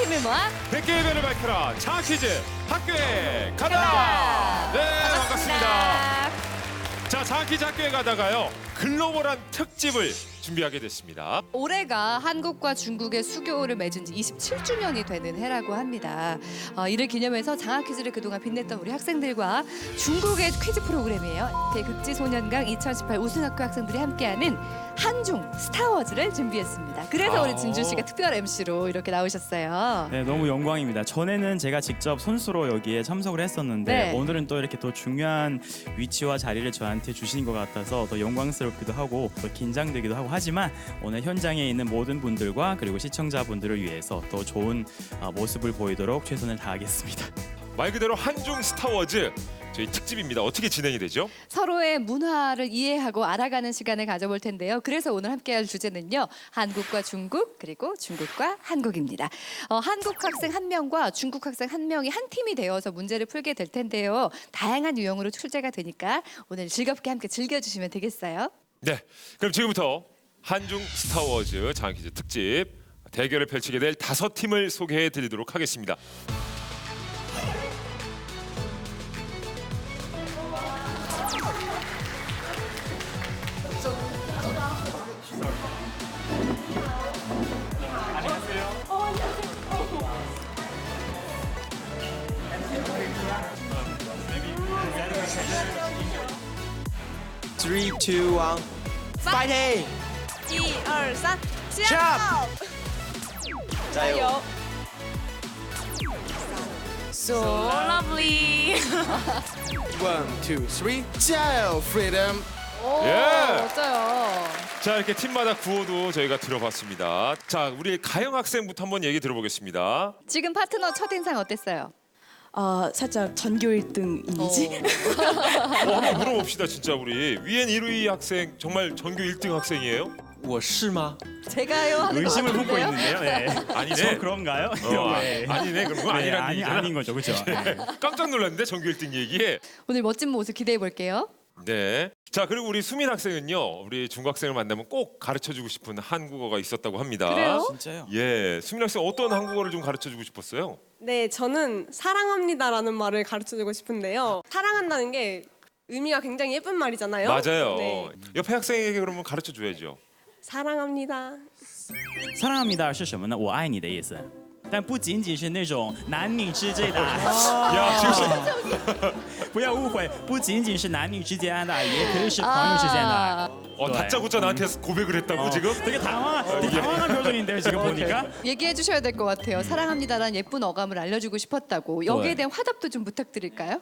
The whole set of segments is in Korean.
힘을 모아 100개의 변을 밝혀라. 장학 퀴즈 학교에 가다. 네, 반갑습니다. 자, 장학 퀴즈 학교에 가다가요. 글로벌한 특집을 준비하게 됐습니다. 올해가 한국과 중국의 수교를 맺은 지 27주년이 되는 해라고 합니다. 이를 기념해서 장학 퀴즈를 그동안 빛냈던 우리 학생들과 중국의 퀴즈 프로그램이에요. 대극지소년강 2018 우승학교 학생들이 함께하는 한중 스타워즈를 준비했습니다. 그래서 우리 진주 씨가 특별 MC로 이렇게 나오셨어요. 네, 너무 영광입니다. 전에는 제가 직접 선수로 여기에 참석을 했었는데 네. 오늘은 또 이렇게 더 중요한 위치와 자리를 저한테 주신 것 같아서 더 영광스럽기도 하고 더 긴장되기도 하고 하지만 오늘 현장에 있는 모든 분들과 그리고 시청자분들을 위해서 더 좋은 모습을 보이도록 최선을 다하겠습니다. 말 그대로 한중 스타워즈 저희 특집입니다. 어떻게 진행이 되죠? 서로의 문화를 이해하고 알아가는 시간을 가져볼 텐데요. 그래서 오늘 함께할 주제는요. 한국과 중국 그리고 중국과 한국입니다. 한국 학생 한 명과 중국 학생 한 명이 한 팀이 되어서 문제를 풀게 될 텐데요. 다양한 유형으로 출제가 되니까 오늘 즐겁게 함께 즐겨주시면 되겠어요. 네, 그럼 지금부터 한중 스타워즈 장학 퀴즈 특집 대결을 펼치게 될 5팀을 소개해 드리도록 하겠습니다. Three, two, one, fighting! 1、2、3， Jump！ 加油！ So lovely！ One, two, three， 加油 Freedom！ 오, 예. 멋져요. 자, 이렇게 팀마다 구호도 저희가 들어봤습니다. 자, 우리 가영 학생부터 한번 얘기 들어보겠습니다. 지금 파트너 첫인상 어땠어요? 살짝 전교 1등 이미지? 한번 물어봅시다, 진짜 우리 위엔 1위 학생 정말 전교 1등 학생이에요? 我是吗？ 제가요 하는 것 의심을 품고 같은데요? 있는데요. 네. 아니네. 저 그런가요? 네. 아니네, 그런 거 아니란 아니, 얘기잖아. 아닌 거죠, 그렇죠? 깜짝 놀랐는데 전교 1등 얘기에. 오늘 멋진 모습 기대해 볼게요. 네. 자, 그리고 우리 수민 학생은요. 우리 중학생을 만나면 꼭 가르쳐주고 싶은 한국어가 있었다고 합니다. 그래요? 진짜요? 예, 수민 학생 어떤 한국어를 좀 가르쳐주고 싶었어요? 네, 저는 사랑합니다라는 말을 가르쳐주고 싶은데요. 사랑한다는 게 의미가 굉장히 예쁜 말이잖아요. 맞아요. 네, 옆에 학생에게 그러면 가르쳐줘야죠. 사랑합니다. 사랑합니다是什么呢？我爱你的意思。但不仅仅是那种男女之间的爱， 야, 지금 씨. 不要误会，不仅仅是男女之间的爱，也可以是朋友之间的爱。 네. 다짜고짜 나한테 고백을 했다고 지금? 되게 당황한 표정인데요 지금 보니까. 얘기해 주셔야 될 것 같아요. 사랑합니다라는 예쁜 어감을 알려주고 싶었다고. 여기에 대한 화답도 좀 부탁드릴까요?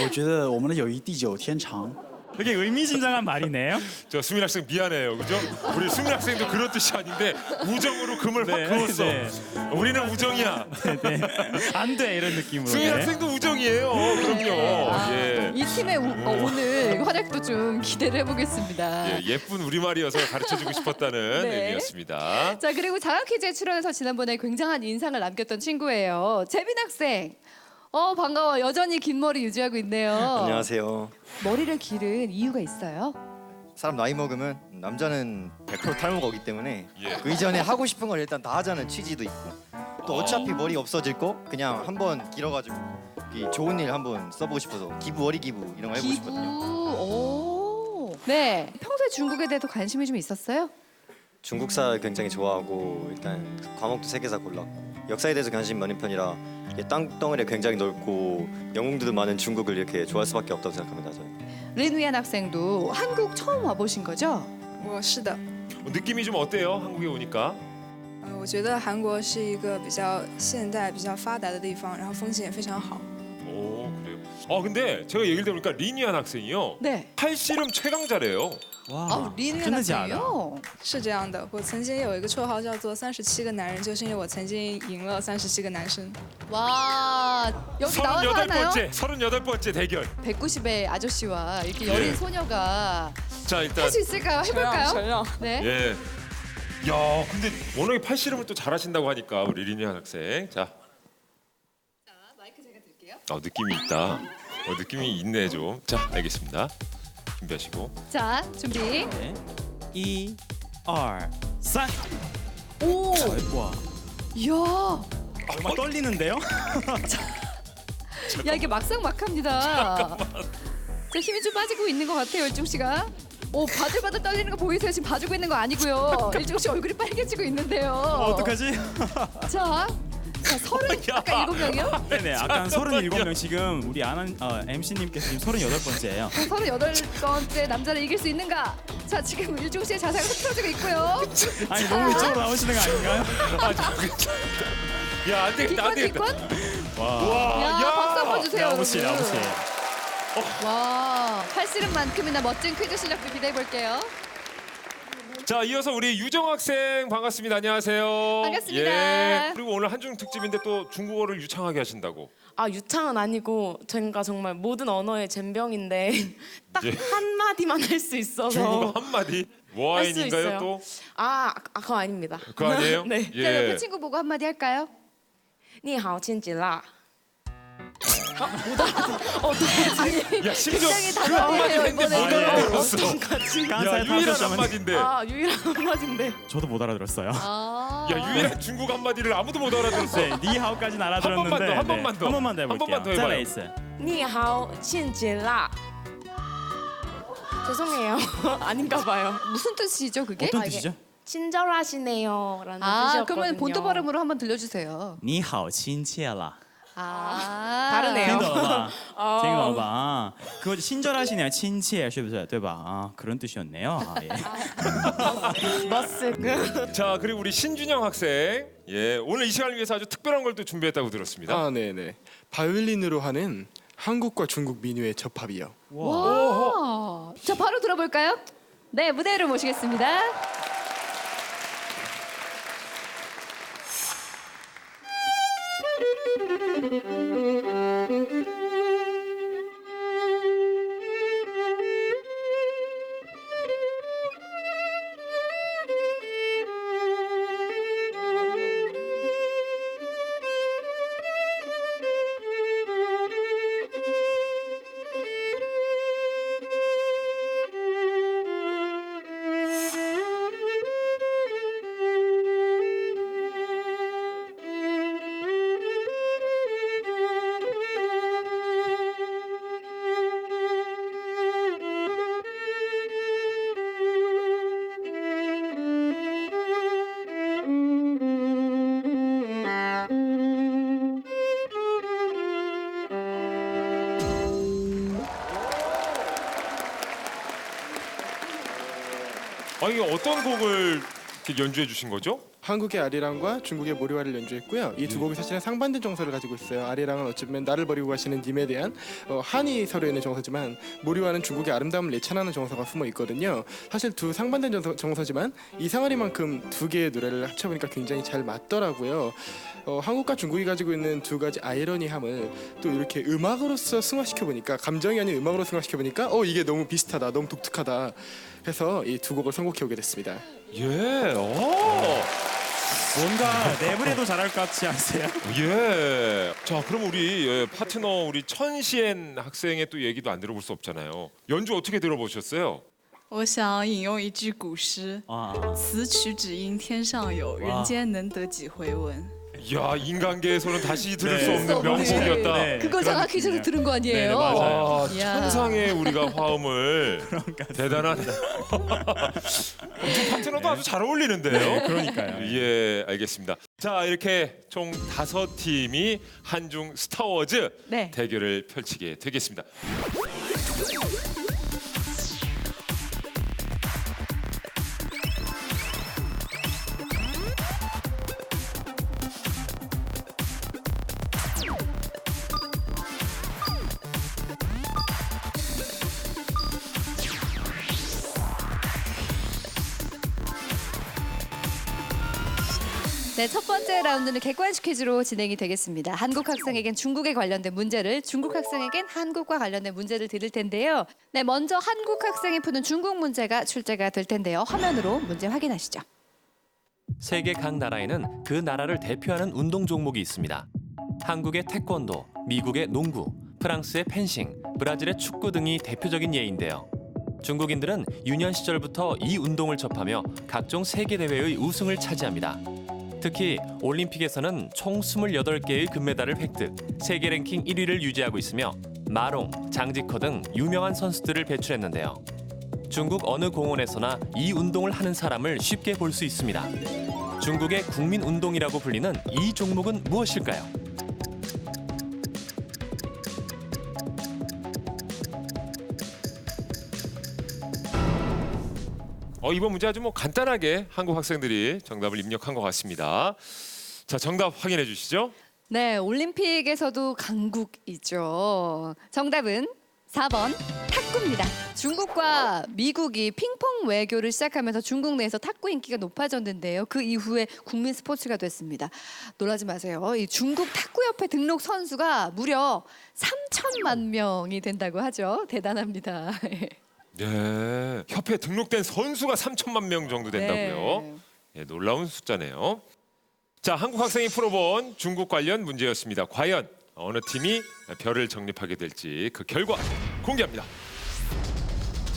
我觉得我们的友谊地久天长。 되게 의미심장한 말이네요. 저 수민 학생 미안해요, 그죠? 우리 수민 학생도 그런 뜻이 아닌데 우정으로 금을 확 그었어. 네. 우리는 우정이야. 네. 안 돼 이런 느낌으로. 수민 네. 학생도 우정이에요. 그럼요. 예. 이 팀의 오늘 활약도 좀 기대를 해보겠습니다. 예, 예쁜 우리말이어서 가르쳐주고 싶었다는 네. 의미였습니다. 자, 그리고 장학 퀴즈에 출연해서 지난번에 굉장한 인상을 남겼던 친구예요. 재빈 학생. 반가워. 여전히 긴 머리 유지하고 있네요. 안녕하세요. 머리를 기른 이유가 있어요? 사람 나이 먹으면 남자는 100% 탈모가오기 때문에 예. 그 이전에 하고 싶은 걸 일단 다 하자는 취지도 있고 또 어차피 머리 없어질 거 그냥 한번 길어가지고 이 좋은 일 한번 써보고 싶어서 기부 워리 기부 이런 거 해보고 싶거든요. 오. 네. 평소에 중국에 대해서 관심이 좀 있었어요? 중국사 굉장히 좋아하고 일단 과목도 3개 다 골랐고 역사에 대해서 관심이 많은 편이라 땅덩어리 굉장히 넓고 영웅들도 많은 중국을 이렇게 좋아할 수밖에 없다고 생각합니다. 저는. 린위안 학생도 한국 처음 와보신 거죠? 我是的， 느낌이 좀 어때요? 한국에 오니까? 我觉得韩国是一个比较现代、比较发达的地方，然后风景也非常好。 오, 그래요. 근데 제가 얘기를 들어보니까 리니안 학생이요. 네. 팔씨름 최강자래요. 와, 린위안真的假的？ 학생이요? 是这样的，我曾经有一个绰号叫做37个男人，就是因为我曾经赢了37个男生。 와, 여기 나와서 하나요? 38번째 대결. 190의 아저씨와 이렇게 예. 여린 소녀가 자, 일단 할 수 있을까요? 해볼까요? 承认。 네. 예. 야, 근데 워낙에 팔씨름을 또 잘하신다고 하니까 우리 리니안 학생. 자, 마이크 제가 드릴게요. 느낌이 있다. 느낌이 있네 좀. 자, 알겠습니다. 준비하시고. 자, 준비. 네. 1, 2, 3. 오, 와, 이야, 정말 떨리는데요? 야 이게 막상막합니다. 자, 힘이 좀 빠지고 있는 것 같아요, 일중 씨가. 오, 바들바들 떨리는 거 보이세요? 지금 봐주고 있는 거 아니고요. 일중 씨 얼굴이 빨개지고 있는데요. 어떡하지? 자, 서른 아까 7명이요? 네네, 아까 37명 지금 우리 MC님께서 지금 38번째예요. 38번째 남자를 이길 수 있는가? 자, 지금 일중 씨의 자세가 흐트러지고 있고요. 아니 너무 이쪽으로 나오시는 거 아닌가요? 야, 안 되겠다, 안 기권, 되겠다. 기권? 와, 야, 박수 한번 주세요. 나오시, 여러분. 나오시. 와, 팔씨름만큼이나 멋진 퀴즈 실력도 기대해 볼게요. 자, 이어서 우리 유정 학생 반갑습니다. 안녕하세요. 반갑습니다. 예. 그리고 오늘 한중 특집인데 또 중국어를 유창하게 하신다고. 아 유창은 아니고 저희가 정말 모든 언어의 젬병인데 딱 예. 한마디만 할 수 있어서 중국어 한마디. 와인인가요 있어요. 또? 그거 아닙니다. 그거 아니에요? 네. 자, 옆에 예. 친구 보고 한마디 할까요? 你好亲姐啦 야, 심지어 굉장히 그 한마디 당황해요, 했는데 못 이번에. 알아들었어. 깐사이 야, 유일한 타셨다면- 한마디인데. 유일한 한마디인데 저도 못 알아들었어요. 아. 야, 유일한 중국 한마디를 아무도 못 알아들었어. 네, 니하오까지는 알아들었는데 한 번만 더. 한 번만 더 한 해볼게요. 번만 더 해봐요. 잘라이스. 你好亲姐啦 죄송해요. 아닌가 봐요. 무슨 뜻이죠, 그게? 어떤 아, 이게- 뜻이죠? 친절하시네요라는 아, 뜻이었거든요. 그러면 본토 발음으로 한번 들려주세요. 你好亲切啦. 아, 다르네요. 听懂了吧? 听懂了吧? 아, 그거 친절하시네요. 친切是不是?对吧? 아, 그런 뜻이었네요. 아, 예. 머쓱. 자, 그리고 우리 신준영 학생. 예, 오늘 이 시간을 위해서 아주 특별한 걸 또 준비했다고 들었습니다. 아, 네네. 바이올린으로 하는 한국과 중국 민요의 접합이요. 와. 자, 바로 들어볼까요? 네, 무대로 모시겠습니다. 이게 어떤 곡을 이렇게 연주해 주신 거죠? 한국의 아리랑과 중국의 모리와를 연주했고요. 이 두 곡이 사실은 상반된 정서를 가지고 있어요. 아리랑은 어쩌면 나를 버리고 가시는 님에 대한 한이 서로 있는 정서지만 모리와는 중국의 아름다움을 예찬하는 정서가 숨어 있거든요. 사실 두 상반된 정서지만 이상하리만큼 두 개의 노래를 합쳐보니까 굉장히 잘 맞더라고요. 한국과 중국이 가지고 있는 두 가지 아이러니함을 또 이렇게 음악으로서 승화시켜보니까 감정이 아닌 음악으로 승화시켜보니까 이게 너무 비슷하다, 너무 독특하다 해서 이 두 곡을 선곡해오게 됐습니다. 예. 오. 뭔가 랩을 해도 잘할 것 같지 않으세요? 예. 자, 그럼 우리 파트너 우리 천시엔 학생의 또 얘기도 안 들어볼 수 없잖아요. 연주 어떻게 들어보셨어요? 我想引用一句古诗 아, 此曲只应天上有，人间能得几回闻。 야, 인간계에서는 다시 들을 네. 수 없는 명곡이었다. 네. 그거 장학 퀴즈에서 들은 거 아니에요? 네, 맞아요. 와, 이야. 천상의 우리가 화음을 대단하네. 파트너도 아주 잘 어울리는데요. 그러니까요. 예, 알겠습니다. 자, 이렇게 총 5팀이 한중 스타워즈 네. 대결을 펼치게 되겠습니다. 네, 첫 번째 라운드는 객관식 퀴즈로 진행이 되겠습니다. 한국 학생에겐 중국에 관련된 문제를, 중국 학생에겐 한국과 관련된 문제를 드릴 텐데요. 네, 먼저 한국 학생이 푸는 중국 문제가 출제가 될 텐데요. 화면으로 문제 확인하시죠. 세계 각 나라에는 그 나라를 대표하는 운동 종목이 있습니다. 한국의 태권도, 미국의 농구, 프랑스의 펜싱, 브라질의 축구 등이 대표적인 예인데요. 중국인들은 유년 시절부터 이 운동을 접하며 각종 세계 대회의 우승을 차지합니다. 특히 올림픽에서는 총 28개의 금메달을 획득, 세계 랭킹 1위를 유지하고 있으며 마롱, 장지커 등 유명한 선수들을 배출했는데요. 중국 어느 공원에서나 이 운동을 하는 사람을 쉽게 볼 수 있습니다. 중국의 국민 운동이라고 불리는 이 종목은 무엇일까요? 이번 문제 아주 간단하게 한국 학생들이 정답을 입력한 것 같습니다. 자, 정답 확인해 주시죠. 네, 올림픽에서도 강국이죠. 정답은 4번 탁구입니다. 중국과 미국이 핑퐁 외교를 시작하면서 중국 내에서 탁구 인기가 높아졌는데요. 그 이후에 국민 스포츠가 됐습니다. 놀라지 마세요. 이 중국 탁구협회 등록 선수가 무려 3천만 명이 된다고 하죠. 대단합니다. 네, 협회에 등록된 선수가 3천만 명 정도 된다고요. 네. 예, 놀라운 숫자네요. 자, 한국 학생이 풀어본 중국 관련 문제였습니다. 과연 어느 팀이 별을 정립하게 될지 그 결과 공개합니다.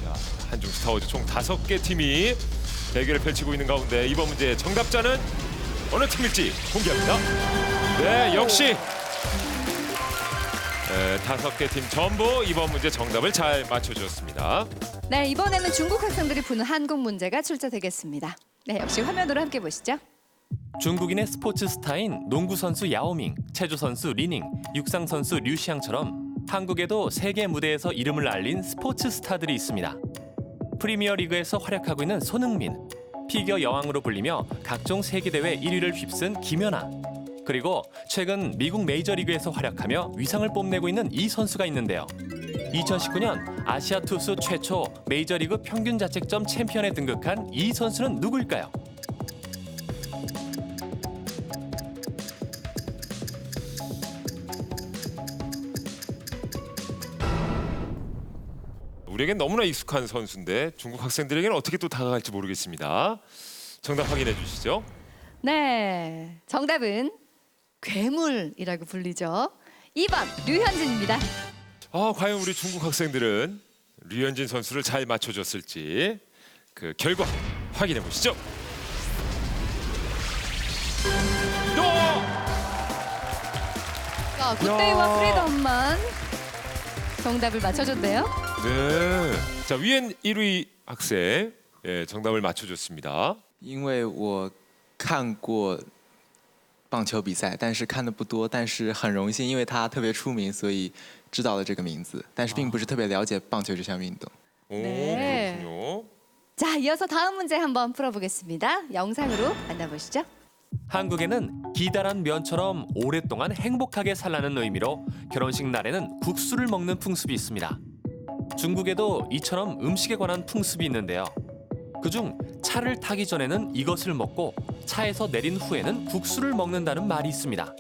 자, 한중 스타워즈 총 5개 팀이 대결을 펼치고 있는 가운데 이번 문제의 정답자는 어느 팀일지 공개합니다. 네, 역시 5개 팀 전부 이번 문제 정답을 잘 맞춰주었습니다. 네, 이번에는 중국 학생들이 푸는 한국 문제가 출제되겠습니다. 네, 역시 화면으로 함께 보시죠. 중국인의 스포츠 스타인 농구 선수 야오밍, 체조 선수 리닝, 육상 선수 류시앙처럼 한국에도 세계 무대에서 이름을 알린 스포츠 스타들이 있습니다. 프리미어 리그에서 활약하고 있는 손흥민, 피겨 여왕으로 불리며 각종 세계 대회 1위를 휩쓴 김연아, 그리고 최근 미국 메이저리그에서 활약하며 위상을 뽐내고 있는 이 선수가 있는데요. 2019년 아시아 투수 최초 메이저리그 평균 자책점 챔피언에 등극한 이 선수는 누구일까요? 우리에겐 너무나 익숙한 선수인데 중국 학생들에게는 어떻게 또 다가갈지 모르겠습니다. 정답 확인해 주시죠. 네, 정답은 괴물이라고 불리죠. 2번 류현진입니다. 과연 우리 중국 학생들은 류현진 선수를 잘 맞춰줬을지 그 결과 확인해 보시죠. 자, 굿데이와 프리덤만 정답을 맞춰줬네요. 네, 자 위엔 1위 학생 정답을 맞춰줬습니다. 因为我看过棒球比赛，但是看的不多，但是很荣幸，因为他特别出名，所以知道了这个名字，但是并不是特别了解棒球这项运动。 네. 그렇군요. 자, 이어서 다음 문제 한번 풀어보겠습니다. 영상으로 만나보시죠. 한국에는 기다란 면처럼 오랫동안 행복하게 살라는 의미로 결혼식 날에는 국수를 먹는 풍습이 있습니다. 중국에도 이처럼 음식에 관한 풍습이 있는데요. 그중 차를 타기 전에는 이것을 먹고 차에서 내린 후에는 국수를 먹는다는 말이 있습니다.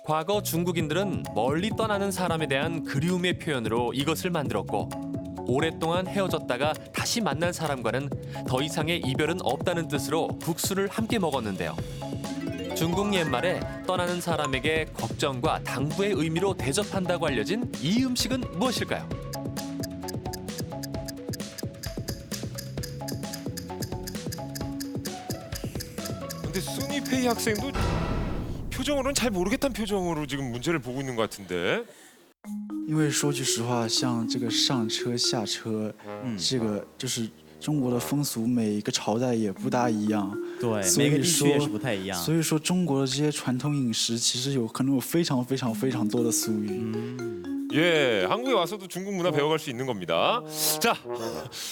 과거 중국인들은 멀리 떠나는 사람에 대한 그리움의 표현으로 이것을 만들었고 오랫동안 헤어졌다가 다시 만난 사람과는 더 이상의 이별은 없다는 뜻으로 국수를 함께 먹었는데요. 중국 옛말에 떠나는 사람에게 걱정과 당부의 의미로 대접한다고 알려진 이 음식은 무엇일까요? 근데 순위페이 학생도 표정으로는 잘 모르겠다는 표정으로 지금 문제를 보고 있는 것 같은데. 因为说句实话，像这个上车下车，这个就是中国的风俗，每一个朝代也不大一样。对，所以每个地区也是说不太一样。所以说，中国的这些传统饮食其实可能有非常多的俗语。 예, 한국에 와서도 중국 문화 배워갈 수 있는 겁니다. 자,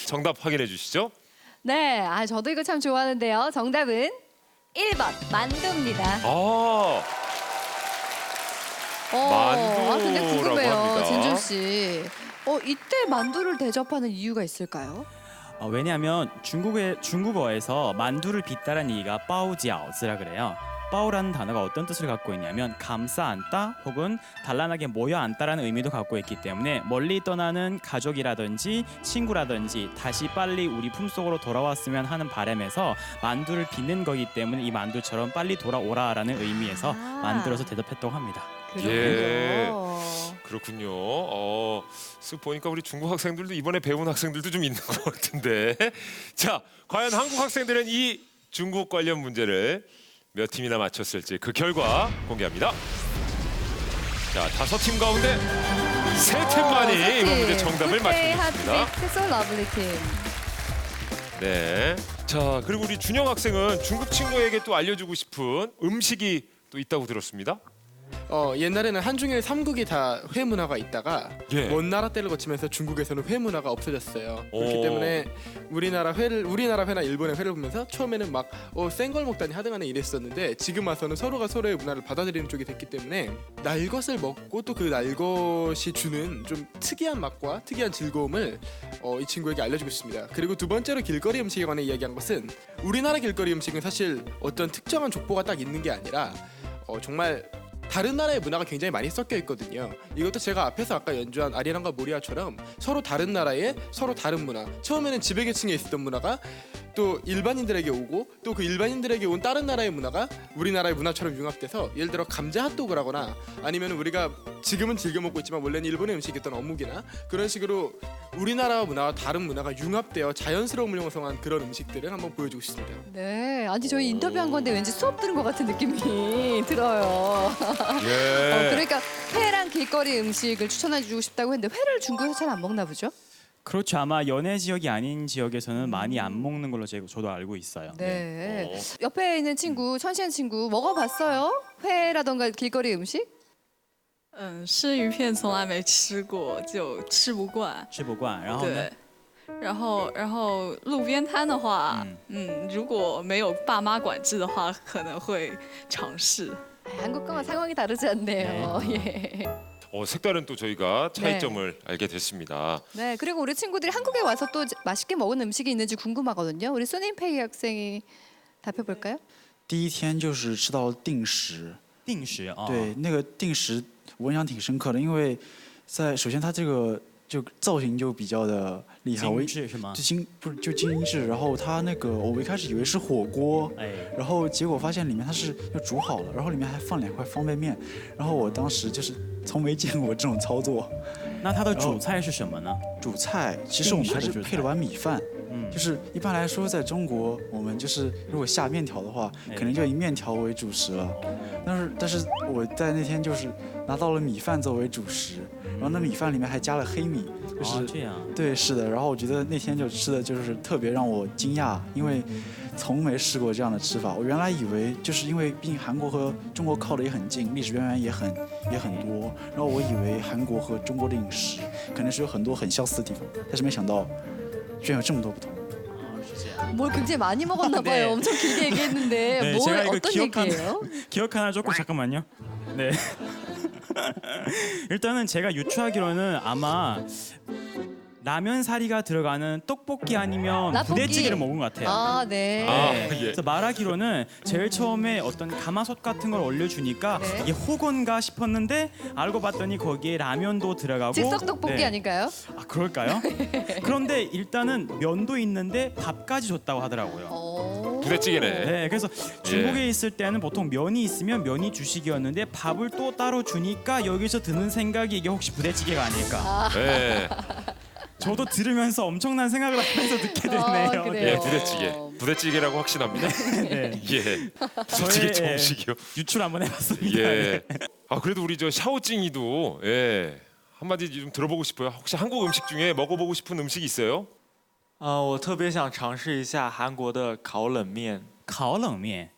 정답 확인해 주시죠. 네, 저도 이거 참 좋아하는데요. 정답은 1번 만두입니다. 근데 궁금해요, 합니다. 진준 씨. 이때 만두를 대접하는 이유가 있을까요? 왜냐하면 중국어에서 만두를 빗다란 얘기가 빠오지아오즈라 그래요. 빠오라는 단어가 어떤 뜻을 갖고 있냐면 감싸 안다 혹은 단란하게 모여 앉다라는 의미도 갖고 있기 때문에 멀리 떠나는 가족이라든지 친구라든지 다시 빨리 우리 품속으로 돌아왔으면 하는 바람에서 만두를 빚는 거기 때문에 이 만두처럼 빨리 돌아오라라는 의미에서 만들어서 대접했다고 합니다. 그렇군요. 예. 그렇군요. 쓱 보니까 우리 중국 학생들도 이번에 배운 학생들도 좀 있는 것 같은데. 자, 과연 한국 학생들은 이 중국 관련 문제를 몇 팀이나 맞췄을지 그 결과 공개합니다. 자, 5팀 가운데 3팀만이 이번 문제 정답을 맞췄습니다. 핫픽 러블리 팀. 네. 자, 그리고 우리 준영 학생은 중국 친구에게 또 알려주고 싶은 음식이 또 있다고 들었습니다. 옛날에는 한중일 3국이 다 회 문화가 있다가 예. 먼 나라 때를 거치면서 중국에서는 회 문화가 없어졌어요. 그렇기 오. 때문에 우리나라 회나 일본의 회를 보면서 처음에는 막 센 걸 먹다니 하등하네 이랬었는데 지금 와서는 서로가 서로의 문화를 받아들이는 쪽이 됐기 때문에 날 것을 먹고 또 그 날 것이 주는 좀 특이한 맛과 특이한 즐거움을 이 친구에게 알려주고 싶습니다. 그리고 두 번째로 길거리 음식에 관해 이야기한 것은 우리나라 길거리 음식은 사실 어떤 특정한 족보가 딱 있는 게 아니라 정말 다른 나라의 문화가 굉장히 많이 섞여 있거든요. 이것도 제가 앞에서 아까 연주한 아리랑과 모리아처럼 서로 다른 나라의 서로 다른 문화. 처음에는 지배계층에 있었던 문화가 또 일반인들에게 오고 또 그 일반인들에게 온 다른 나라의 문화가 우리나라의 문화처럼 융합돼서 예를 들어 감자 핫도그를 하거나 아니면 우리가 지금은 즐겨 먹고 있지만 원래는 일본의 음식이었던 어묵이나 그런 식으로 우리나라 문화와 다른 문화가 융합되어 자연스러움을 형성한 그런 음식들을 한번 보여주고 싶습니다. 네, 아니 저희 인터뷰한 건데 왠지 수업 들은 것 같은 느낌이 들어요. 예. 그러니까 회랑 길거리 음식을 추천해주고 싶다고 했는데 회를 중국에서 잘 안 먹나 보죠? 그렇죠. 아마 연해 지역이 아닌 지역에서는 많이 안 먹는 걸로 저도 알고 있어요. 네. 옆에 있는 친구, 천시현 친구 먹어봤어요? 회라던가 길거리 음식? 生鱼片从来没吃过，就吃不惯。吃不惯，然后呢对？，然后路边摊的话，如果没有爸妈管制的话，可能会尝试。 한국과는 상황이 다르지 않네요. 예. 색다른 또 저희가 차이점을 알게 됐습니다. 네, 그리고 우리 친구들이 한국에 와서 또 맛있게 먹은 음식이 있는지 궁금하거든요. 우리 소님페이 학생이 답해 볼까요? 第一天就是吃到定食，定食啊，对，那个定食我印象挺深刻的，因为首先它这个就造型就比较的厉害，精致是吗？不是就精致，然后它那个我一开始以为是火锅，然后结果发现里面它是要煮好了，然后里面还放2块方便面，然后我当时就是从没见过这种操作。那它的主菜是什么呢？主菜其实我们还是配了碗米饭。就是一般来说，在中国我们就是如果下面条的话，可能就以面条为主食了。但是我在那天就是拿到了米饭作为主食，然后那米饭里面还加了黑米，就是这样。对，是的。然后我觉得那天就吃的就是特别让我惊讶，因为从没试过这样的吃法。我原来以为就是因为毕竟韩国和中国靠得也很近，历史渊源也很多，然后我以为韩国和中国的饮食可能是有很多很相似的地方，但是没想到居然有这么多不同。 뭘 굉장히 많이 먹었나 봐요. 네. 엄청 길게 얘기했는데 네, 뭘 제가 이거 어떤 얘기예요? 기억 하나 조금 잠깐만요. 네. 일단은 제가 유추하기로는 아마 라면 사리가 들어가는 떡볶이 아니면 라볶이. 부대찌개를 먹은 것 같아요. 아, 네. 네. 그래서 말하기로는 제일 처음에 어떤 가마솥 같은 걸 올려주니까 네. 이게 호건가 싶었는데 알고 봤더니 거기에 라면도 들어가고 즉석 떡볶이 네. 아닐까요? 아 그럴까요? 그런데 일단은 면도 있는데 밥까지 줬다고 하더라고요. 부대찌개네. 네, 그래서 중국에 있을 때는 보통 면이 있으면 면이 주식이었는데 밥을 또 따로 주니까 여기서 드는 생각이 이게 혹시 부대찌개가 아닐까? 네. 저도 들으면서 엄청난 생각을 하면서 듣게 되네요. 그래요. 예, 부대찌개라고 확신합니다. 네. 예, 부대찌개 저의 정식이요. 유출 한번 해봤습니다. 예. 네. 아 그래도 우리 저 샤오찡이도 한마디 좀 들어보고 싶어요. 혹시 한국 음식 중에 먹어보고 싶은 음식이 있어요? 我特别想尝试一下韩国的烤冷面。烤冷面？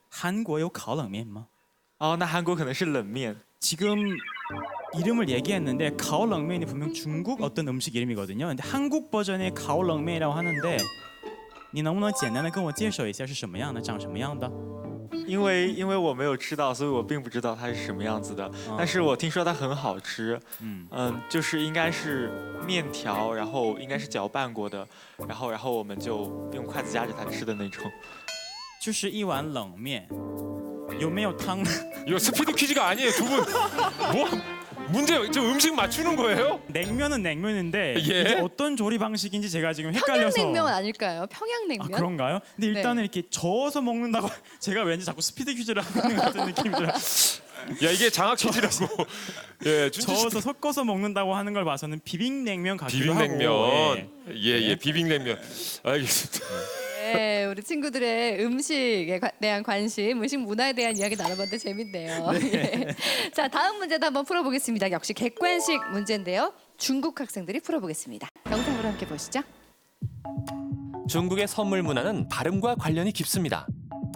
韩国有烤冷面吗？那韩国可能是冷面。 지금 이름을 얘기했는데 가오렁면이 분명 중국 어떤 음식 이름이거든요. 근데 한국 버전의 가오렁면이라고 하는데 你能不能简单的跟我介绍一下是什么样的，长什么样的？因为我没有吃到，所以我并不知道它是什么样子的。但是我听说它很好吃。就是应该是面条，然后应该是搅拌过的，然后我们就用筷子夹着它吃的那种。就是一碗冷面，有没有汤？ 이거 스피드 퀴즈가 아니에요. 두 분 뭐 문제 저 음식 맞추는 거예요? 냉면은 냉면인데 예? 이게 어떤 조리 방식인지 제가 지금 헷갈려서. 평양냉면 아닐까요? 평양냉면? 아 그런가요? 근데 일단은 이렇게 저어서 먹는다고 제가 왠지 자꾸 스피드 퀴즈를 하고 있는 것 같은 느낌이 들어요. 야 이게 장학 퀴즈라고. 예, 준지 씨. 저어서 섞어서 먹는다고 하는 걸 봐서는 비빔냉면 같기도 하고. 비빔냉면. 예. 예, 비빔냉면. 알겠습니다. 네, 우리 친구들의 음식에 대한 관심, 음식 문화에 대한 이야기 나눠봤는데 재밌네요. 예. 자, 다음 문제도 한번 풀어보겠습니다. 역시 객관식 문제인데요. 중국 학생들이 풀어보겠습니다. 영상으로 함께 보시죠. 중국의 선물 문화는 발음과 관련이 깊습니다.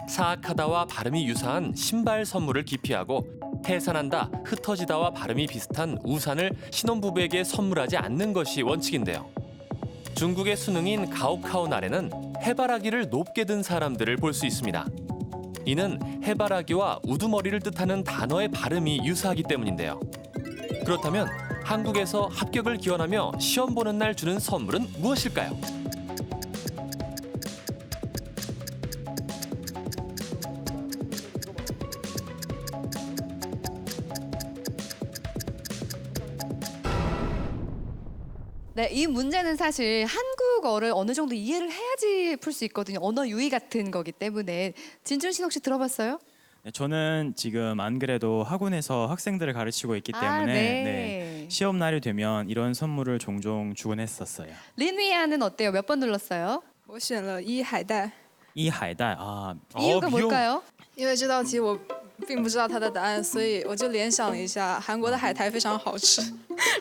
사악하다와 발음이 유사한 신발 선물을 기피하고 해산한다, 흩어지다와 발음이 비슷한 우산을 신혼부부에게 선물하지 않는 것이 원칙인데요. 중국의 수능인 가오카오 날에는 해바라기를 높게 든 사람들을 볼 수 있습니다. 이는 해바라기와 우두머리를 뜻하는 단어의 발음이 유사하기 때문인데요. 그렇다면 한국에서 합격을 기원하며 시험 보는 날 주는 선물은 무엇일까요? 네, 이 문제는 사실 한국어를 어느 정도 이해를 해야지 풀 수 있거든요. 언어 유희 같은 거기 때문에. 진준 씨 혹시 들어봤어요? 네, 저는 지금 안 그래도 학원에서 학생들을 가르치고 있기 때문에 네, 시험 날이 되면 이런 선물을 종종 주곤 했었어요. 린위아는 어때요? 몇 번 눌렀어요? 我选了一海带， 이海带 아, 이유가 뭘까요? 因为这道题我并不知道它的答案，所以我就联想了一下，韩国的海苔非常好吃，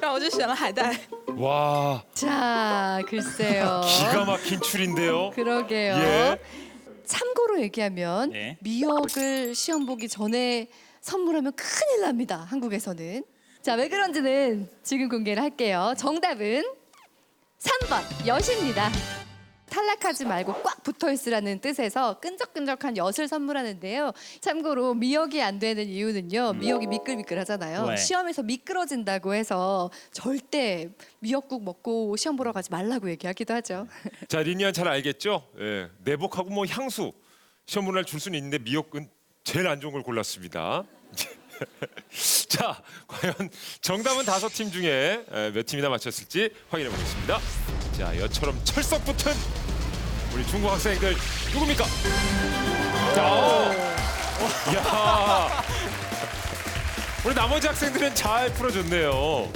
然后我就选了海带。 와. 자, 글쎄요. 기가 막힌 추리인데요. 그러게요. 예. 참고로 얘기하면 네. 미역을 시험 보기 전에 선물하면 큰일 납니다. 한국에서는. 자, 왜 그런지는 지금 공개를 할게요. 정답은 3번 엿입니다. 탈락하지 말고 꽉 붙어 있으라는 뜻에서 끈적끈적한 엿을 선물하는데요. 참고로 미역이 안 되는 이유는요. 미역이 미끌미끌하잖아요. 네. 시험에서 미끄러진다고 해서 절대 미역국 먹고 시험 보러 가지 말라고 얘기하기도 하죠. 자, 리니안 잘 알겠죠? 예, 내복하고 뭐 향수 시험 보는 날 줄 수는 있는데 미역은 제일 안 좋은 걸 골랐습니다. 자, 과연 정답은 5팀 중에 몇 팀이나 맞췄을지 확인해 보겠습니다. 자, 여처럼 철썩 붙은 우리 중국 학생들 누굽니까? 자, 야, 우리 나머지 학생들은 잘 풀어줬네요.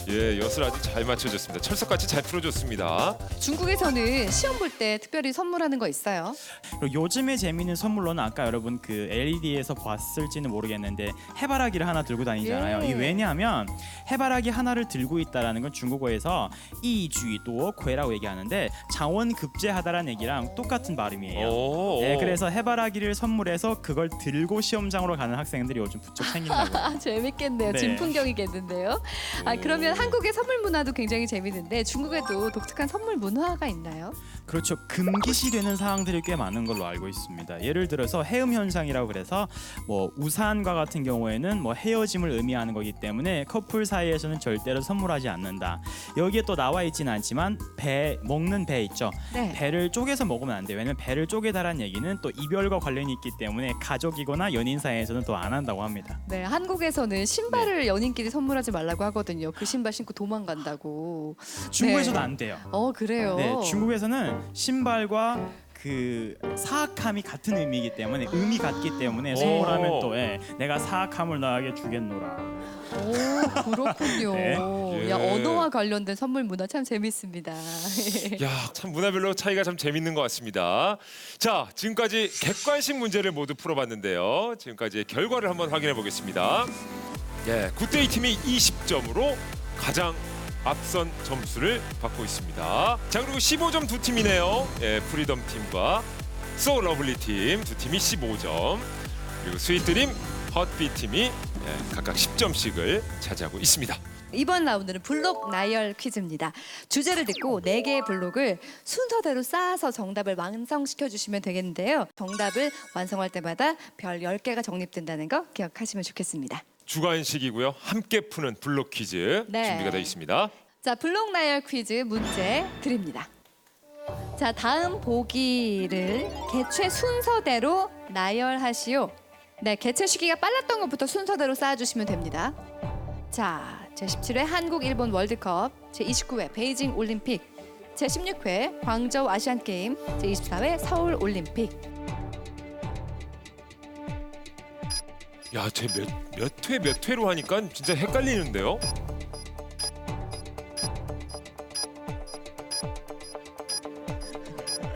예, 엿을 아주 잘 맞춰줬습니다. 철석같이 잘 풀어줬습니다. 중국에서는 시험 볼 때 특별히 선물하는 거 있어요? 그리고 요즘에 재미있는 선물로는 아까 여러분 그 LED에서 봤을지는 모르겠는데 해바라기를 하나 들고 다니잖아요. 예. 이 왜냐하면 해바라기 하나를 들고 있다라는 건 중국어에서 이쥐도 괴라고 얘기하는데 자원급제하다라는 얘기랑 똑같은 발음이에요. 오. 네, 그래서 해바라기를 선물해서 그걸 들고 시험장으로 가는 학생들이 요즘 부쩍 생긴다고. 아, 재밌겠네요. 네. 진풍경이겠는데요. 아, 그러면 한국의 선물 문화도 굉장히 재밌는데 중국에도 독특한 선물 문화가 있나요? 그렇죠. 금기시되는 사항들이 꽤 많은 걸로 알고 있습니다. 예를 들어서 해음 현상이라고 그래서 뭐 우산과 같은 경우에는 뭐 헤어짐을 의미하는 거기 때문에 커플 사이에서는 절대로 선물하지 않는다. 여기에 또 나와 있지는 않지만 배 먹는 배 있죠. 네. 배를 쪼개서 먹으면 안 돼요. 왜냐면 배를 쪼개다라는 얘기는 또 이별과 관련이 있기 때문에 가족이거나 연인 사이에서는 또 안 한다고 합니다. 네, 한국에서는 신발을 연인끼리 선물하지 말라고 하거든요. 그 신발 신고 도망간다고. 중국에서도 네. 안 돼요. 그래요. 네, 중국에서는 신발과 그 사악함이 같은 의미이기 때문에 의미 같기 때문에 선물하면 또 내가 사악함을 너에게 주겠노라. 오, 그렇군요. 네. 야, 예. 언어와 관련된 선물 문화 참 재밌습니다. 야, 참 문화별로 차이가 참 재밌는 것 같습니다. 자, 지금까지 객관식 문제를 모두 풀어봤는데요. 지금까지의 결과를 한번 확인해 보겠습니다. 예, 굿데이 팀이 20점으로 가장 앞선 점수를 받고 있습니다. 자, 그리고 15점 두 팀이네요. 예, 프리덤 팀과 So 러블리 팀 두 팀이 15점, 그리고 스윗드림, 헛비 팀이 각각 10점씩을 차지하고 있습니다. 이번 라운드는 블록 나열 퀴즈입니다. 주제를 듣고 4개의 블록을 순서대로 쌓아서 정답을 완성시켜 주시면 되겠는데요. 정답을 완성할 때마다 별 10개가 적립된다는 거 기억하시면 좋겠습니다. 주관식이고요. 함께 푸는 블록 퀴즈 네. 준비가 되어 있습니다. 자, 블록 나열 퀴즈 문제 드립니다. 자, 다음 보기를 개최 순서대로 나열하시오. 네, 개최 시기가 빨랐던 것부터 순서대로 쌓아주시면 됩니다. 자, 제17회 한국 일본 월드컵, 제29회 베이징 올림픽, 제16회 광저우 아시안 게임, 제24회 서울 올림픽. 야, 쟤 몇 회로 하니까 진짜 헷갈리는데요.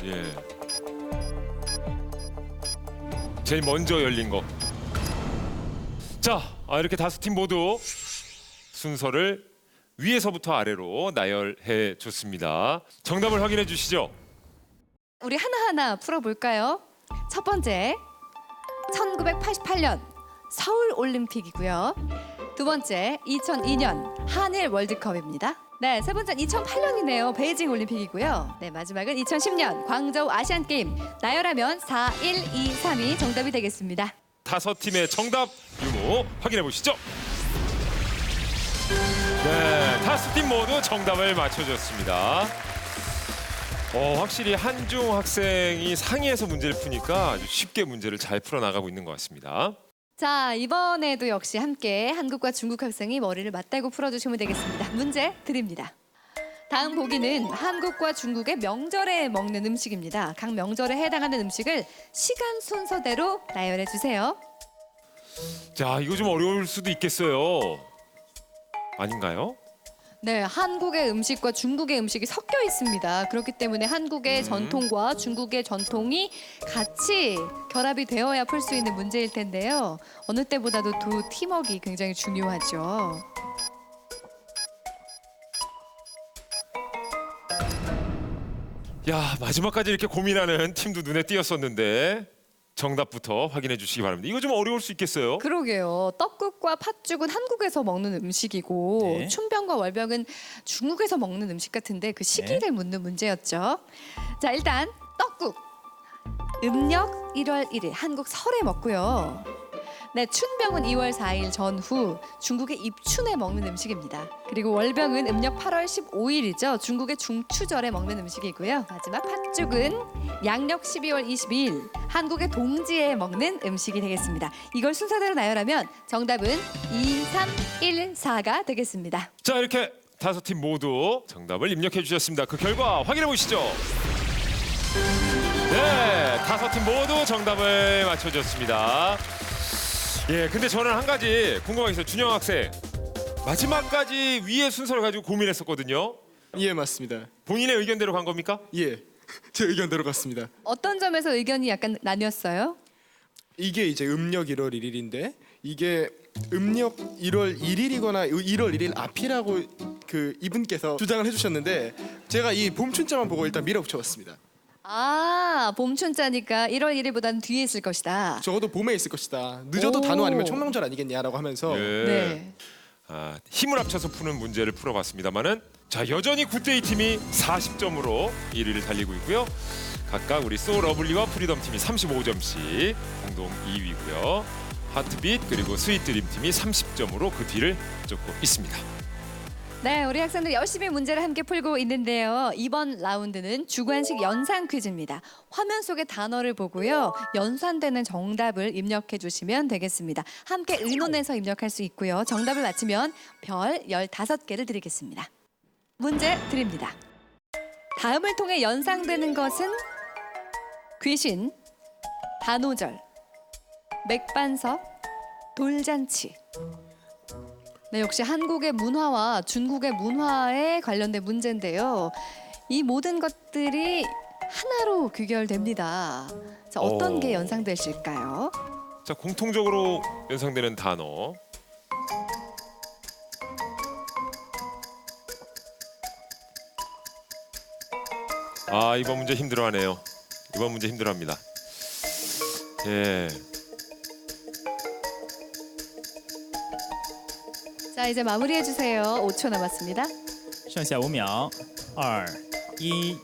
예. 제일 먼저 열린 거. 자, 이렇게 5팀 모두 순서를 위에서부터 아래로 나열해 줬습니다. 정답을 확인해 주시죠. 우리 하나하나 풀어볼까요? 첫 번째, 1988년 서울 올림픽이고요. 두 번째, 2002년 한일 월드컵입니다. 네, 세 번째는 2008년이네요. 베이징 올림픽이고요. 네, 마지막은 2010년 광저우 아시안 게임. 나열하면 4, 1, 2, 3이 정답이 되겠습니다. 5팀의 정답 유무 확인해 보시죠. 네, 5팀 모두 정답을 맞춰줬습니다. 확실히 한중 학생이 상의해서 문제를 푸니까 아주 쉽게 문제를 잘 풀어나가고 있는 것 같습니다. 자, 이번에도 역시 함께 한국과 중국 학생이 머리를 맞대고 풀어주시면 되겠습니다. 문제 드립니다. 다음 보기는 한국과 중국의 명절에 먹는 음식입니다. 각 명절에 해당하는 음식을 시간 순서대로 나열해 주세요. 자, 이거 좀 어려울 수도 있겠어요. 아닌가요? 네, 한국의 음식과 중국의 음식이 섞여 있습니다. 그렇기 때문에 한국의 전통과 중국의 전통이 같이 결합이 되어야 풀 수 있는 문제일 텐데요. 어느 때보다도 두 팀워크가 굉장히 중요하죠. 야, 마지막까지 이렇게 고민하는 팀도 눈에 띄었었는데 정답부터 확인해 주시기 바랍니다. 이거 좀 어려울 수 있겠어요. 그러게요. 떡국과 팥죽은 한국에서 먹는 음식이고 네. 춘병과 월병은 중국에서 먹는 음식 같은데 그 시기를 묻는 문제였죠. 자, 일단 떡국. 음력 1월 1일 한국 설에 먹고요. 네, 춘병은 2월 4일 전후 중국의 입춘에 먹는 음식입니다. 그리고 월병은 음력 8월 15일이죠. 중국의 중추절에 먹는 음식이고요. 마지막 팥죽은 양력 12월 22일 한국의 동지에 먹는 음식이 되겠습니다. 이걸 순서대로 나열하면 정답은 2, 3, 1, 4가 되겠습니다. 자, 이렇게 5팀 모두 정답을 입력해 주셨습니다. 그 결과 확인해 보시죠. 네, 5팀 모두 정답을 맞춰줬습니다. 예, 근데 저는 한 가지 궁금한 게 있어요. 준영 학생, 마지막까지 위의 순서를 가지고 고민했었거든요. 예, 맞습니다. 본인의 의견대로 간 겁니까? 예, 제 의견대로 갔습니다. 어떤 점에서 의견이 약간 나뉘었어요? 이게 이제 음력 1월 1일인데 이게 음력 1월 1일이거나 1월 1일 앞이라고 그 이분께서 주장을 해주셨는데 제가 이 봄춘자만 보고 일단 밀어붙여봤습니다. 아, 봄춘자니까 1월 1일보다는 뒤에 있을 것이다. 적어도 봄에 있을 것이다. 늦어도 오. 단오 아니면 청명절 아니겠냐라고 하면서 예. 네. 힘을 합쳐서 푸는 문제를 풀어봤습니다만은 자, 여전히 굿데이 팀이 40점으로 1위를 달리고 있고요. 각각 우리 소러블리와 프리덤 팀이 35점씩 공동 2위고요. 하트빛 그리고 스윗드림 팀이 30점으로 그 뒤를 쫓고 있습니다. 네, 우리 학생들 열심히 문제를 함께 풀고 있는데요. 이번 라운드는 주관식 연산 퀴즈입니다. 화면 속의 단어를 보고요. 연산되는 정답을 입력해 주시면 되겠습니다. 함께 의논해서 입력할 수 있고요. 정답을 맞히면 별 15개를 드리겠습니다. 문제 드립니다. 다음을 통해 연상되는 것은 귀신, 단오절, 맥반석, 돌잔치. 네, 역시 한국의 문화와 중국의 문화에 관련된 문제인데요. 이 모든 것들이 하나로 귀결됩니다. 자, 어떤 게 연상되실까요? 자, 공통적으로 연상되는 단어. 이번 문제 힘들어하네요. 이번 문제 힘들어합니다. 예. 자, 이제 마무리해 주세요. 5초 남았습니다. 剩下5秒 2, 1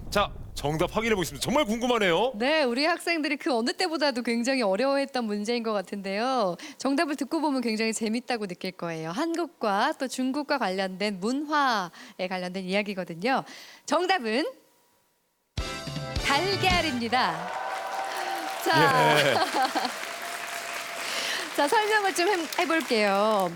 자, 정답 확인해 보겠습니다. 정말 궁금하네요. 네, 우리 학생들이 그 어느 때보다도 굉장히 어려워했던 문제인 것 같은데요. 정답을 듣고 보면 굉장히 재밌다고 느낄 거예요. 한국과 또 중국과 관련된 문화에 관련된 이야기거든요. 정답은 달걀입니다. 자, 예. 자, 설명을 좀 해볼게요.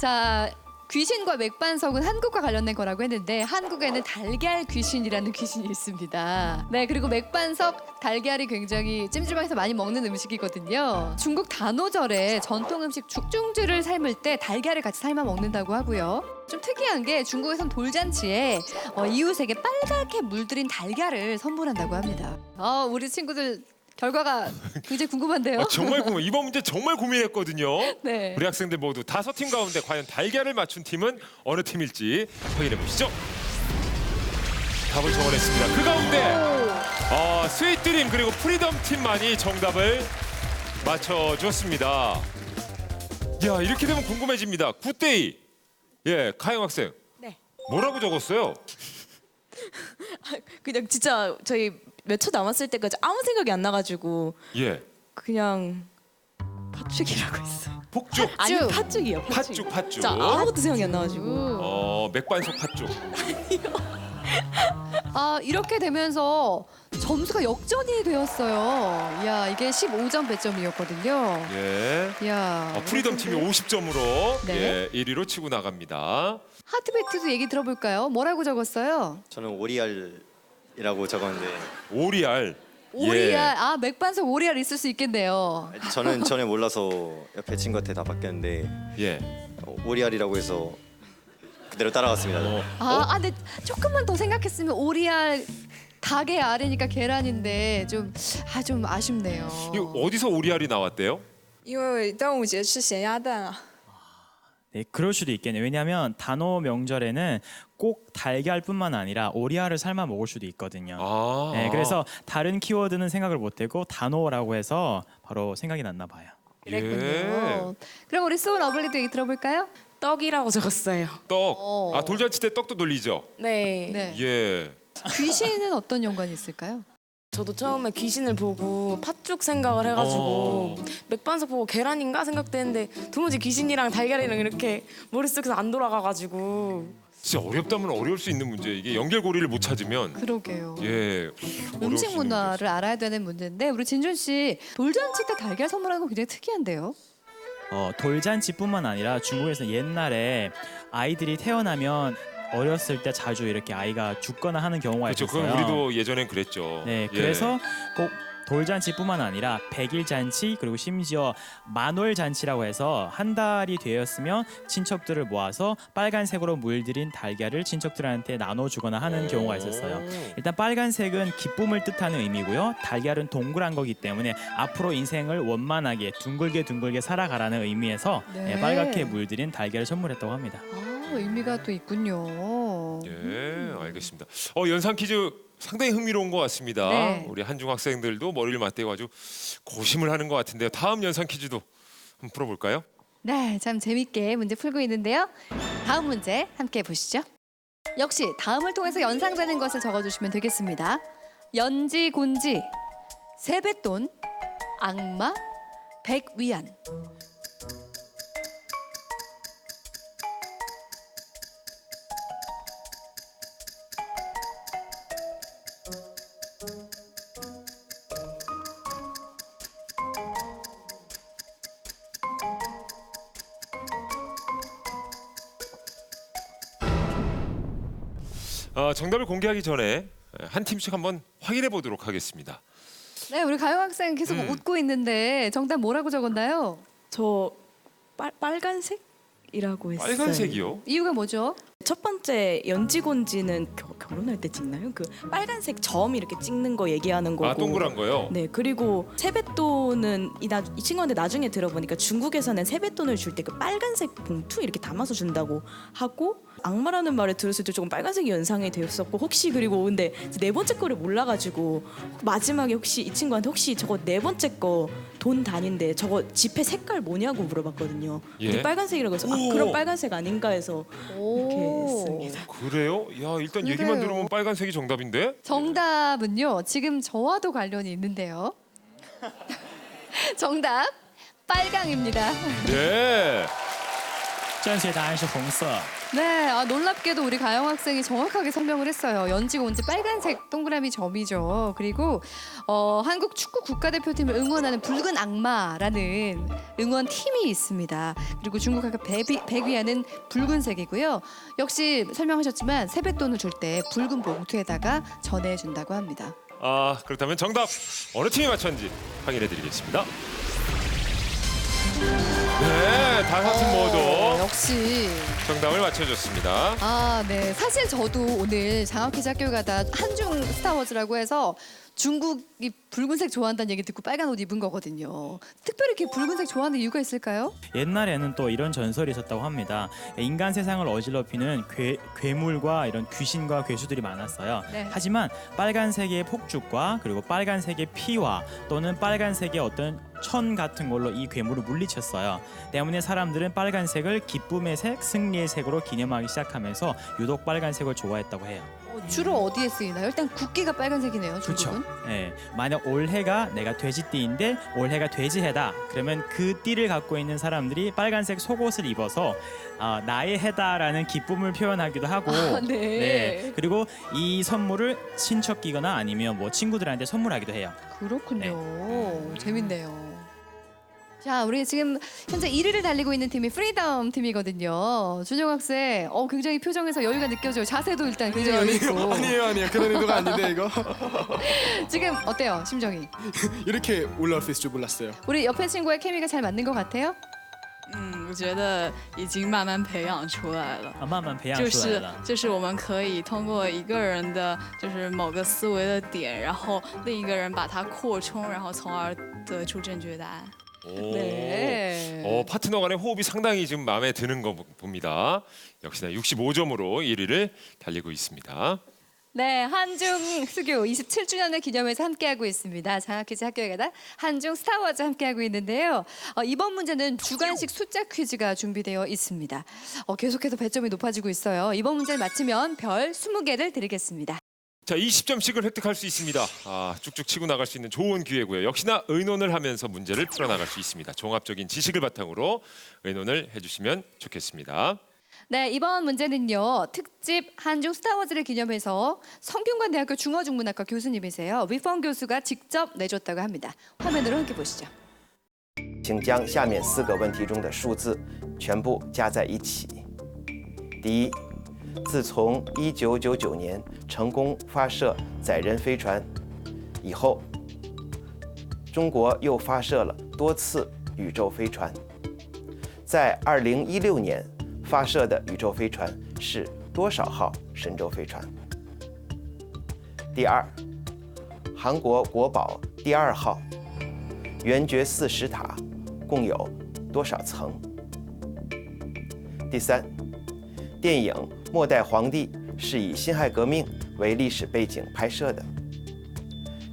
자, 귀신과 맥반석은 한국과 관련된 거라고 했는데 한국에는 달걀 귀신이라는 귀신이 있습니다. 네, 그리고 맥반석 달걀이 굉장히 찜질방에서 많이 먹는 음식이거든요. 중국 단오절에 전통 음식 죽중쥐를 삶을 때 달걀을 같이 삶아 먹는다고 하고요. 좀 특이한 게 중국에선 돌잔치에 이웃에게 빨갛게 물들인 달걀을 선물한다고 합니다. 우리 친구들 결과가 굉장히 궁금한데요. 정말 궁금. 이번 문제 정말 고민했거든요. 네. 우리 학생들 모두 5팀 가운데 과연 달걀을 맞춘 팀은 어느 팀일지 확인해 보시죠. 답을 정원했습니다. 그 가운데 스윗드림 그리고 프리덤 팀만이 정답을 맞춰줬습니다. 야, 이렇게 되면 궁금해집니다. 굿데이. 예, 카영 학생. 네. 뭐라고 적었어요? 그냥 진짜 저희 몇 초 남았을 때까지 아무 생각이 안 나가지고 예. 그냥 팥죽이라고 했어요. 폭죽. 아니 팥죽이요. 팥죽. 진짜 아무것도 생각이 안 나가지고. 맥반석 팥죽. 이렇게 되면서 점수가 역전이 되었어요. 야, 이게 15점 배점이었거든요. 예. 야, 프리덤 팀이 50점으로 네. 1위로 치고 나갑니다. 하트베이트도 얘기 들어볼까요? 뭐라고 적었어요? 저는 오리알이라고 적었는데 오리알. 오리알. 맥반석 오리알 있을 수 있겠네요. 저는 전에 몰라서 옆에 친구한테 다 바뀌었는데 오리알이라고 해서 그대로 따라갔습니다. 근데 조금만 더 생각했으면 오리알 닭의 알이니까 계란인데 좀 아쉽네요. 이거 어디서 오리알이 나왔대요? 因为端午节吃咸鸭蛋啊。 네, 그럴 수도 있겠네요. 왜냐하면 단오 명절에는 꼭 달걀뿐만 아니라 오리알을 삶아 먹을 수도 있거든요. 네, 그래서 다른 키워드는 생각을 못하고 단오라고 해서 바로 생각이 났나 봐요. 그랬군요. 그럼 우리 수원 어블리도 얘기 들어볼까요? 떡이라고 적었어요. 떡. 돌잔치 때 떡도 돌리죠? 네. 예. 귀신은 어떤 연관이 있을까요? 저도 처음에 귀신을 보고 팥죽 생각을 해가지고 맥반석 보고 계란인가 생각했는데 도무지 귀신이랑 달걀이랑 이렇게 머릿속에서 안 돌아가가지고 진짜 어렵다면 어려울 수 있는 문제. 이게 연결고리를 못 찾으면 그러게요. 예. 음식 문화를 알아야 되는 문제인데 우리 진준 씨 돌잔치 때 달걀 선물하는 거 굉장히 특이한데요. 돌잔치뿐만 아니라 중국에서 옛날에 아이들이 태어나면 어렸을 때 자주 이렇게 아이가 죽거나 하는 경우가 그렇죠. 있었어요. 그건 우리도 예전엔 그랬죠. 네, 예. 그래서 꼭 돌잔치뿐만 아니라 백일잔치 그리고 심지어 만월잔치라고 해서 한 달이 되었으면 친척들을 모아서 빨간색으로 물들인 달걀을 친척들한테 나눠주거나 하는 경우가 있었어요. 일단 빨간색은 기쁨을 뜻하는 의미고요. 달걀은 동그란 거기 때문에 앞으로 인생을 원만하게 둥글게 살아가라는 의미에서 네. 빨갛게 물들인 달걀을 선물했다고 합니다. 의미가 또 있군요. 예, 알겠습니다. 연상 퀴즈 상당히 흥미로운 것 같습니다. 네. 우리 한중 학생들도 머리를 맞대고 아주 고심을 하는 것 같은데요. 다음 연상 퀴즈도 한번 풀어볼까요? 네, 참 재밌게 문제 풀고 있는데요. 다음 문제 함께 보시죠. 역시 다음을 통해서 연상되는 것을 적어주시면 되겠습니다. 연지, 곤지, 세뱃돈, 악마, 백위안. 정답을 공개하기 전에 한 팀씩 한번 확인해 보도록 하겠습니다. 네, 우리 가영 학생 계속 웃고 있는데 정답 뭐라고 적었나요? 저 빨간색이라고 했어요. 빨간색이요? 이유가 뭐죠? 첫 번째 연지곤지는 결혼할 때 찍나요? 그 빨간색 점 이렇게 찍는 거 얘기하는 거고. 동그란 거요? 네, 그리고 세뱃돈은 이 친구한테 나중에 들어보니까 중국에서는 세뱃돈을 줄 때 그 빨간색 봉투 이렇게 담아서 준다고 하고 악마라는 말을 들었을 때 조금 빨간색이 연상이 되었었고 혹시 그리고 근데 네 번째 거를 몰라가지고 마지막에 혹시 이 친구한테 혹시 저거 네 번째 거 돈 단인데 저거 지폐 색깔 뭐냐고 물어봤거든요. 근데 빨간색이라고 해서 그럼 빨간색 아닌가 해서 이렇게 했습니다. 그래요? 야, 일단 얘기만 들으면 빨간색이 정답인데? 정답은요. 지금 저와도 관련이 있는데요. 정답 빨강입니다. 네. 正确答案是红色。 네, 놀랍게도 우리 가영 학생이 정확하게 설명을 했어요. 연지가 온지 빨간색 동그라미 점이죠. 그리고 한국 축구 국가대표팀을 응원하는 붉은 악마라는 응원팀이 있습니다. 그리고 중국 학교 백위안은 붉은색이고요. 역시 설명하셨지만 세뱃돈을 줄 때 붉은 봉투에다가 전해준다고 합니다. 아, 그렇다면 정답 어느 팀이 맞췄는지 확인해드리겠습니다. 네, 다섯 팀 모두 역시 정답을 맞춰줬습니다. 아, 네. 사실 저도 오늘 장학퀴즈 학교 가다 한중 스타워즈라고 해서 중국이 붉은색 좋아한다는 얘기 듣고 빨간 옷 입은 거거든요. 특별히 이렇게 붉은색 좋아하는 이유가 있을까요? 옛날에는 또 이런 전설이 있었다고 합니다. 인간 세상을 어지럽히는 괴물과 이런 귀신과 괴수들이 많았어요. 네. 하지만 빨간색의 폭죽과 그리고 빨간색의 피와 또는 빨간색의 어떤 천 같은 걸로 이 괴물을 물리쳤어요. 때문에 사람들은 빨간색을 기쁨의 색, 승리의 색으로 기념하기 시작하면서 유독 빨간색을 좋아했다고 해요. 주로 어디에 쓰이나요? 일단 국기가 빨간색이네요. 중국은. 네, 만약 올해가 내가 돼지띠인데 올해가 돼지해다. 그러면 그 띠를 갖고 있는 사람들이 빨간색 속옷을 입어서 나의 해다라는 기쁨을 표현하기도 하고. 네. 그리고 이 선물을 친척끼거나 아니면 뭐 친구들한테 선물하기도 해요. 그렇군요. 재밌네요. 자, 우리 지금 현재 1위를 달리고 있는 팀이 프리덤 팀이거든요. 준영 학생, 굉장히 표정에서 여유가 느껴져요. 자세도 일단 굉장히 여유 있고. 아니에요. 그런 의도가 아닌데 이거. 지금 어때요, 심정이? 이렇게 올라올 수 있을 줄 몰랐어요. 우리 옆에 친구의 케미가 잘 맞는 것 같아요? 我觉得已经慢慢培养出来了。慢慢培养出来了。就是我们可以通过一个人的就是某个思维的点，然后另一个人把它扩充，然后从而得出正确答案。 네. 파트너 간의 호흡이 상당히 지금 마음에 드는 거 봅니다. 역시나 65점으로 1위를 달리고 있습니다. 네, 한중 수교 27주년을 기념해서 함께하고 있습니다. 장학퀴즈 학교에 가다 한중 스타워즈 함께하고 있는데요. 이번 문제는 주관식 숫자 퀴즈가 준비되어 있습니다. 계속해서 배점이 높아지고 있어요. 이번 문제를 맞히면 별 20개를 드리겠습니다. 자, 20점씩을 획득할 수 있습니다. 쭉쭉 치고 나갈 수 있는 좋은 기회고요. 역시나 의논을 하면서 문제를 풀어나갈 수 있습니다. 종합적인 지식을 바탕으로 의논을 해주시면 좋겠습니다. 네, 이번 문제는요. 특집 한중 스타워즈를 기념해서 성균관대학교 중어중문학과 교수님이세요. 위펑 교수가 직접 내줬다고 합니다. 화면으로 함께 보시죠. 请将下面4个问题中的数字全部加在一起。第一，自从1999年成功发射载人飞船以后，中国又发射了多次宇宙飞船。在2016年发射的宇宙飞船是多少号神舟飞船？第二，韩国国宝第2号圆觉寺石塔共有多少层？第三，电影《末代皇帝》是以辛亥革命为历史背景拍摄的，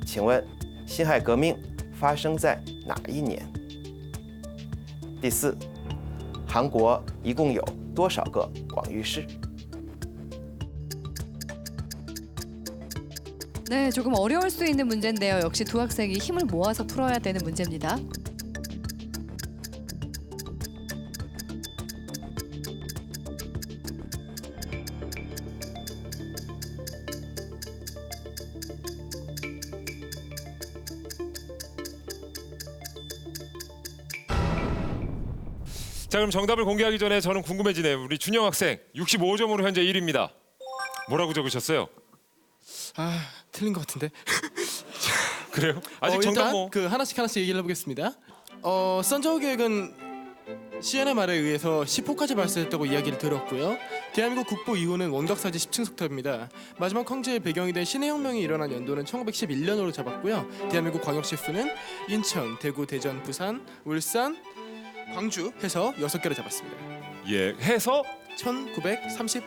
请问辛亥革命发生在哪一年？第四，韩国一共有多少个广域市？ 네, 조금 어려울 수 있는 문제인데요. 역시 두 학생이 힘을 모아서 풀어야 되는 문제입니다. 자, 그럼 정답을 공개하기 전에 저는 궁금해지네요. 우리 준영 학생 65점으로 현재 1위입니다. 뭐라고 적으셨어요? 틀린 것 같은데. 그래요? 아직 정답 일단 뭐 하나씩 얘기를 해보겠습니다. 선저우 계획은 CNMR에 의해서 10호까지 발사했다고 이야기를 들었고요. 대한민국 국보 이후는 원각사지 10층속탑입니다. 마지막 황제의 배경이 된 신해혁명이 일어난 연도는 1911년으로 잡았고요. 대한민국 광역시 수는 인천, 대구, 대전, 부산, 울산, 광주 해서 6개를 잡았습니다. 예, 해서 1937.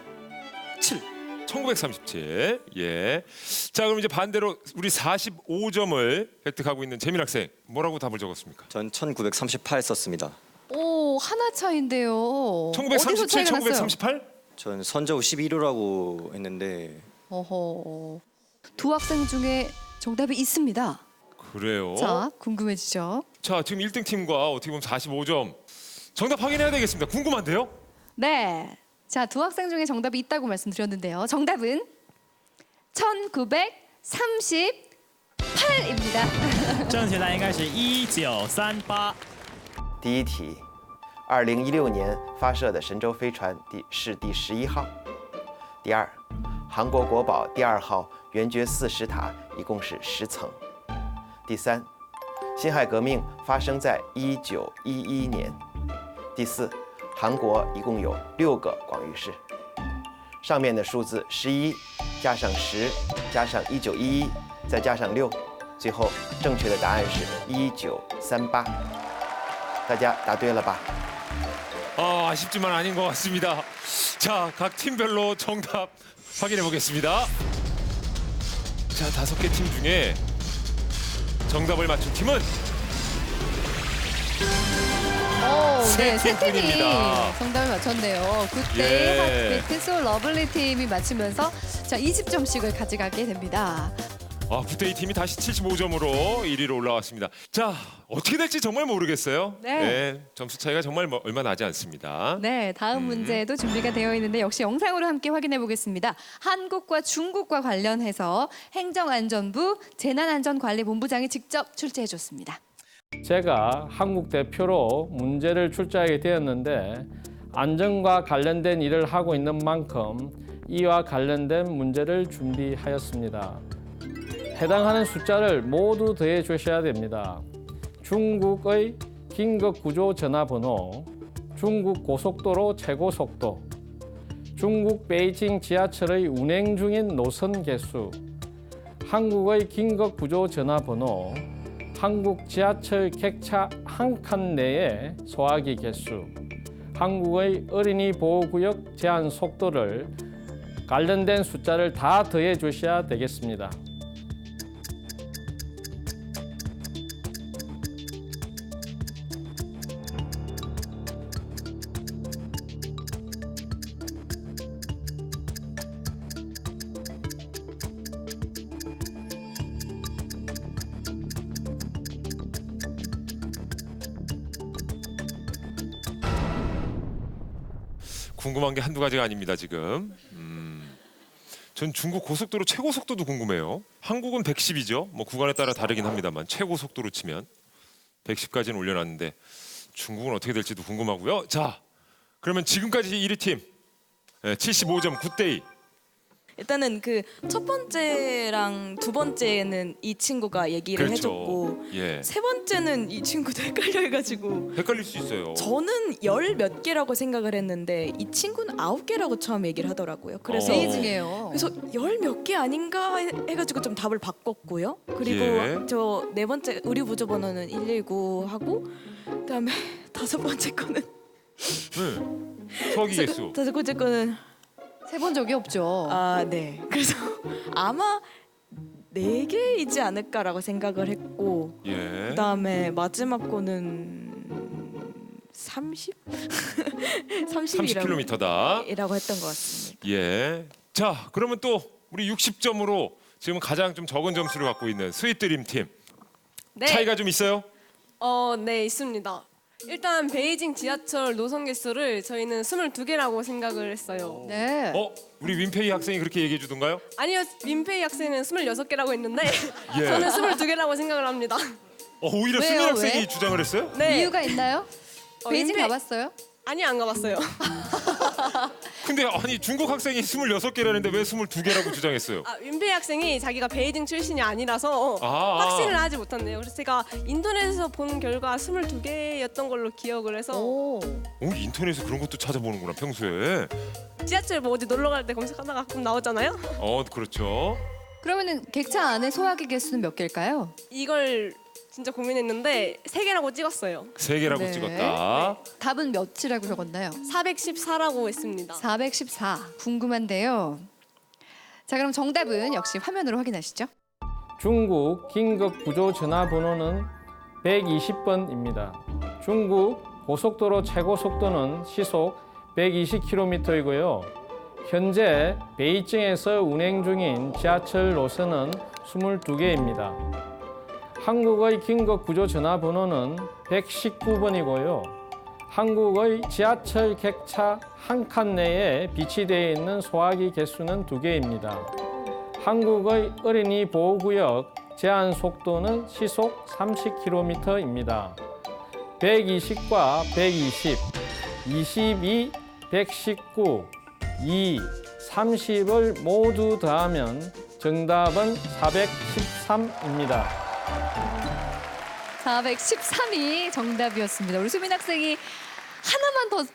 1937. 예. 자, 그럼 이제 반대로 우리 45점을 획득하고 있는 재민 학생 뭐라고 답을 적었습니까? 전 1938 썼습니다. 오, 하나 차인데요. 1937, 어디서 차이가 났어요? 1938? 전 선저우 11호라고 했는데 어허. 두 학생 중에 정답이 있습니다. 그래요. 자, 궁금해지죠? 자, 지금 1등 팀과 어떻게 보면 45점. 정답 확인해야 되겠습니다. 궁금한데요? 네. 자, 두 학생 중에 정답이 있다고 말씀드렸는데요. 정답은 1938입니다. 正确答案应该是1938。第一题，2016年发射的神舟飞船是第11号。第二，韩国国宝第2号圆觉寺石塔一共是10层。第三，辛亥革命发生在1911年。第四，韩国一共有6个广域市。上面的数字11加上10加上1911再加上6，最后正确的答案是1938。大家答对了吧？ 아쉽지만 아닌 것 같습니다. 자, 각 팀별로 정답 확인해 보겠습니다. 자, 5개 팀 중에 정답을 맞춘 팀은 네, 세 팀이 팀입니다. 정답을 맞췄네요. 굿데이, 예. 핫비트, 소 러블리 팀이 맞추면서 자 20점씩을 가져가게 됩니다. 굿데이 팀이 다시 75점으로 1위로 올라왔습니다. 자, 어떻게 될지 정말 모르겠어요. 네. 점수 차이가 정말 얼마 나지 않습니다. 네, 다음 문제도 준비가 되어 있는데 역시 영상으로 함께 확인해 보겠습니다. 한국과 중국과 관련해서 행정안전부 재난안전관리본부장이 직접 출제해 줬습니다. 제가 한국 대표로 문제를 출제하게 되었는데 안전과 관련된 일을 하고 있는 만큼 이와 관련된 문제를 준비하였습니다. 해당하는 숫자를 모두 더해 주셔야 됩니다. 중국의 긴급구조 전화번호, 중국 고속도로 최고 속도, 중국 베이징 지하철의 운행 중인 노선 개수, 한국의 긴급구조 전화번호, 한국 지하철 객차 한 칸 내의 소화기 개수, 한국의 어린이 보호구역 제한 속도를 관련된 숫자를 다 더해 주셔야 되겠습니다. 궁금한 게 한두 가지가 아닙니다, 지금. 전 중국 고속도로 최고 속도도 궁금해요. 한국은 110이죠. 뭐 구간에 따라 다르긴 합니다만 최고 속도로 치면 110까지는 올려놨는데 중국은 어떻게 될지도 궁금하고요. 자, 그러면 지금까지 1위 팀 75점 굿데이. 일단은 그 첫 번째랑 두 번째는 이 친구가 얘기를 그렇죠. 해줬고 예. 세 번째는 이 친구도 헷갈려 해가지고 헷갈릴 수 있어요. 저는 10몇 개라고 생각을 했는데 이 친구는 9개라고 처음 얘기를 하더라고요. 그래서 베이징이에요. 그래서 10몇 개 아닌가 해가지고 좀 답을 바꿨고요. 그리고 예. 저 네 번째 의료 보조 번호는 119 하고 그다음에 다섯 번째 거는 소화기 개수. 다섯 번째 거는 세본 적이 없죠. 아, 네. 그래서 아마 4개이지 않을까라고 생각을 했고 예. 그다음에 마지막 거는 30? 30km다. 이라고 했던 것 같습니다. 예. 자, 그러면 또 우리 60점으로 지금 가장 좀 적은 점수를 갖고 있는 스윗드림 팀. 네. 차이가 좀 있어요? 네, 있습니다. 일단 베이징 지하철 노선 개수를 저희는 22개라고 생각을 했어요. 네. 우리 윈페이 학생이 그렇게 얘기해 주던가요? 아니요, 민페이 학생은 26개라고 했는데 예. 저는 22개라고 생각을 합니다. 오히려 왜요? 수민 학생이 왜? 주장을 했어요? 네. 이유가 있나요? 베이징 가봤어요? 아니, 안 가봤어요. 근데 아니 중국 학생이 26개라는데 왜 22개라고 주장했어요? 민페이 학생이 자기가 베이징 출신이 아니라서 확신을 하지 못했네요. 그래서 제가 인터넷에서 본 결과 22개였던 걸로 기억을 해서 인터넷에서 그런 것도 찾아보는구나 평소에. 지하철 뭐 어디 놀러 갈 때 검색하다가 가끔 나오잖아요. 그렇죠. 그러면은 객차 안에 소화기 개수는 몇 개일까요? 이걸 진짜 고민했는데 3개라고 찍었어요. 3개라고 네. 찍었다. 답은 몇이라고 적었나요? 414라고 했습니다. 414. 궁금한데요. 자, 그럼 정답은 역시 화면으로 확인하시죠. 중국 긴급 구조 전화번호는 120번입니다. 중국 고속도로 최고 속도는 시속 120km이고요. 현재 베이징에서 운행 중인 지하철 노선은 22개입니다. 한국의 긴급 구조 전화번호는 119번이고요. 한국의 지하철 객차 한 칸 내에 비치되어 있는 소화기 개수는 2개입니다. 한국의 어린이 보호구역 제한 속도는 시속 30km입니다. 120과 120, 22, 119, 2, 30을 모두 더하면 정답은 413입니다. 413이 정답이었습니다. 우리 수민 학생이 하나만 더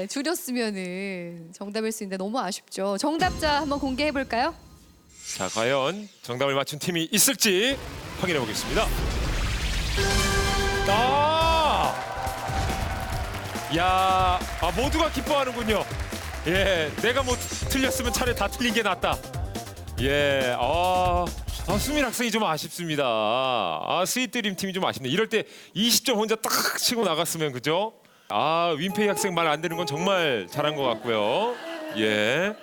줄였으면은 정답일 수 있는데 너무 아쉽죠. 정답자 한번 공개해 볼까요? 자, 과연 정답을 맞춘 팀이 있을지 확인해 보겠습니다. 모두가 기뻐하는군요. 예, 내가 뭐 틀렸으면 차라리 다 틀린 게 낫다. 예, 수민 학생이 좀 아쉽습니다. 스윗드림 팀이 좀 아쉽네. 이럴 때 20점 혼자 딱 치고 나갔으면 그죠? 윈페이 학생 말 안 되는 건 정말 잘한 것 같고요. 예.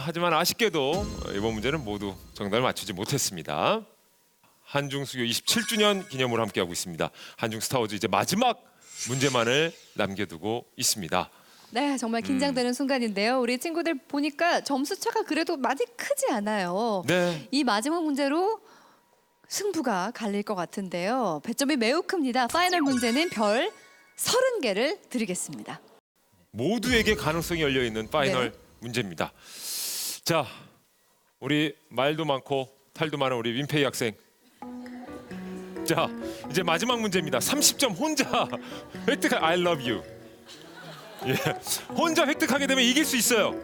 하지만 아쉽게도 이번 문제는 모두 정답을 맞추지 못했습니다. 한중 수교 27주년 기념으로 함께하고 있습니다. 한중 스타워즈 이제 마지막 문제만을 남겨두고 있습니다. 네, 정말 긴장되는 순간인데요. 우리 친구들 보니까 점수 차가 그래도 많이 크지 않아요. 네. 이 마지막 문제로 승부가 갈릴 것 같은데요. 배점이 매우 큽니다. 파이널 문제는 별 30개를 드리겠습니다. 모두에게 가능성이 열려 있는 파이널 문제입니다. 자, 우리 말도 많고 탈도 많은 우리 윈페이 학생. 자, 이제 마지막 문제입니다. 30점 혼자 획득할 I love you. 예, 혼자 획득하게 되면 이길 수 있어요.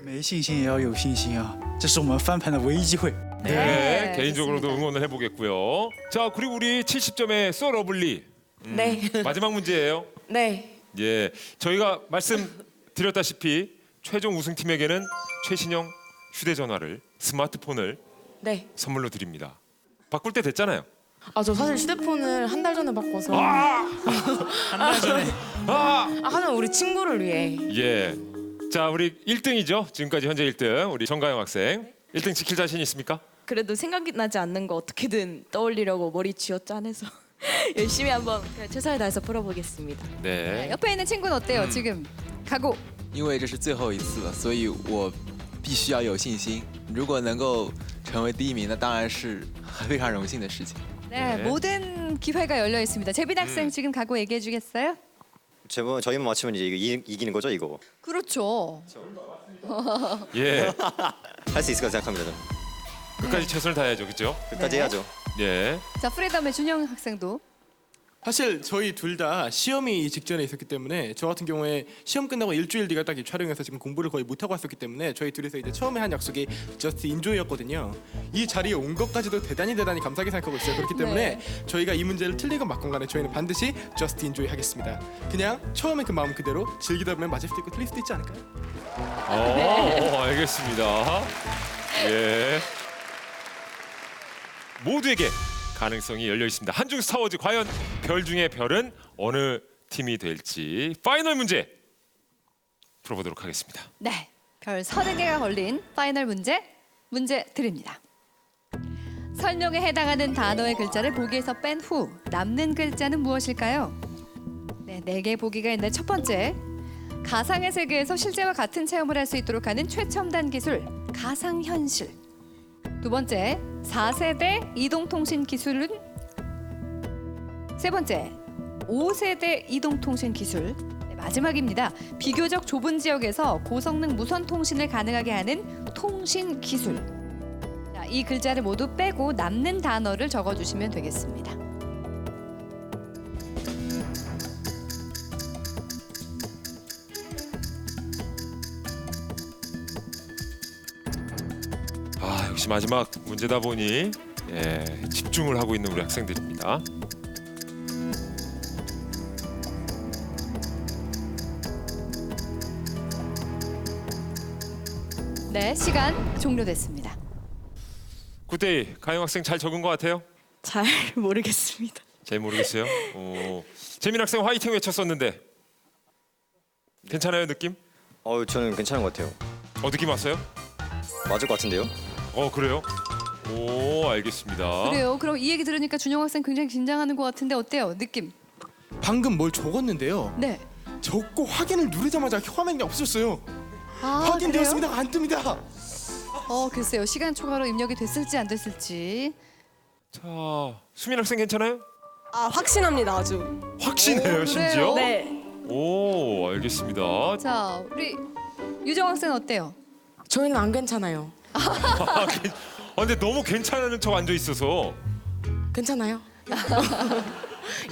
没信心也要有信心啊！这是我们翻盘的唯一机会。 네, 개인적으로도 응원을 해보겠고요. 자, 그리고 우리 70점의 소러블리. 네. 마지막 문제예요. 네. 예, 저희가 말씀드렸다시피 최종 우승팀에게는 최신형 휴대전화를, 스마트폰을 네. 선물로 드립니다. 바꿀 때 됐잖아요. 저 사실 휴대폰을 한 달 전에 바꿔서. 한 달 전에. 하지만 우리 친구를 위해. 예. 자, 우리 1등이죠. 지금까지 현재 1등 우리 정가영 학생. 1등 지킬 자신 있습니까? 그래도 생각이 나지 않는 거 어떻게든 떠올리려고 머리 쥐어짜내서 열심히 한번 최선을 다해서 풀어보겠습니다. 네. 옆에 있는 친구는 어때요? 지금 각오.因为这是最后一次了，所以我必须要有信心。如果能够成为第一名，那当然是非常荣幸的事情。 네, 모든 기회가 열려 있습니다. 재빈 학생 지금 각오 얘기해 주겠어요? 저희만 맞추면 이제 이기는 거죠, 이거. 그렇죠. 예. 할 수 있을 거라 생각합니다. 저는. 끝까지 최선을 다해야죠, 그렇죠? 끝까지 해야죠. 예. 자, 프리덤의 준영 학생도. 사실 저희 둘 다 시험이 직전에 있었기 때문에 저 같은 경우에 시험 끝나고 일주일 뒤가 딱 이 촬영해서 지금 공부를 거의 못 하고 왔었기 때문에 저희 둘이서 이제 처음에 한 약속이 저스트 인조이였거든요. 이 자리에 온 것까지도 대단히 감사하게 생각하고 있어요. 그렇기 때문에 저희가 이 문제를 틀리건 맞건 간에 저희는 반드시 저스트 인조이 하겠습니다. 그냥 처음에 그 마음 그대로 즐기다 보면 맞을 수도 있고 틀릴 수도 있지 않을까요? 알겠습니다. 예. 모두에게 가능성이 열려 있습니다. 한중 스타워즈 과연 별 중에 별은 어느 팀이 될지 파이널 문제 풀어보도록 하겠습니다. 네, 별 30개가 걸린 파이널 문제 드립니다. 설명에 해당하는 단어의 글자를 보기에서 뺀 후 남는 글자는 무엇일까요? 네, 4개 보기가 있는데 첫 번째, 가상의 세계에서 실제와 같은 체험을 할 수 있도록 하는 최첨단 기술, 가상현실. 두 번째, 4세대 이동통신 기술은 세 번째, 5세대 이동통신 기술. 네, 마지막입니다. 비교적 좁은 지역에서 고성능 무선 통신을 가능하게 하는 통신 기술. 자, 이 글자를 모두 빼고 남는 단어를 적어주시면 되겠습니다. 역시 마지막 문제다 보니 집중을 하고 있는 우리 학생들입니다. 네, 시간 종료됐습니다. 굿데이, 가영 학생 잘 적은 것 같아요? 잘 모르겠습니다. 잘 모르겠어요. 재민 학생 화이팅 외쳤었는데 괜찮아요, 느낌? 저는 괜찮은 것 같아요. 느낌 왔어요? 맞을 것 같은데요? 그래요? 오, 알겠습니다. 그래요. 그럼 이 얘기 들으니까 준영 학생 굉장히 긴장하는 것 같은데 어때요? 느낌? 방금 뭘 적었는데요. 네. 적고 확인을 누르자마자 화면이 없었어요. 아, 확인되었습니다. 안 뜹니다. 글쎄요. 시간 초과로 입력이 됐을지 안 됐을지. 자, 수민 학생 괜찮아요? 아, 확신합니다. 아주. 확신해요, 심지어? 네. 오, 알겠습니다. 자, 우리 유정 학생 어때요? 저희는 안 괜찮아요. 근데 너무 괜찮은 척 앉아 있어서. 괜찮아요?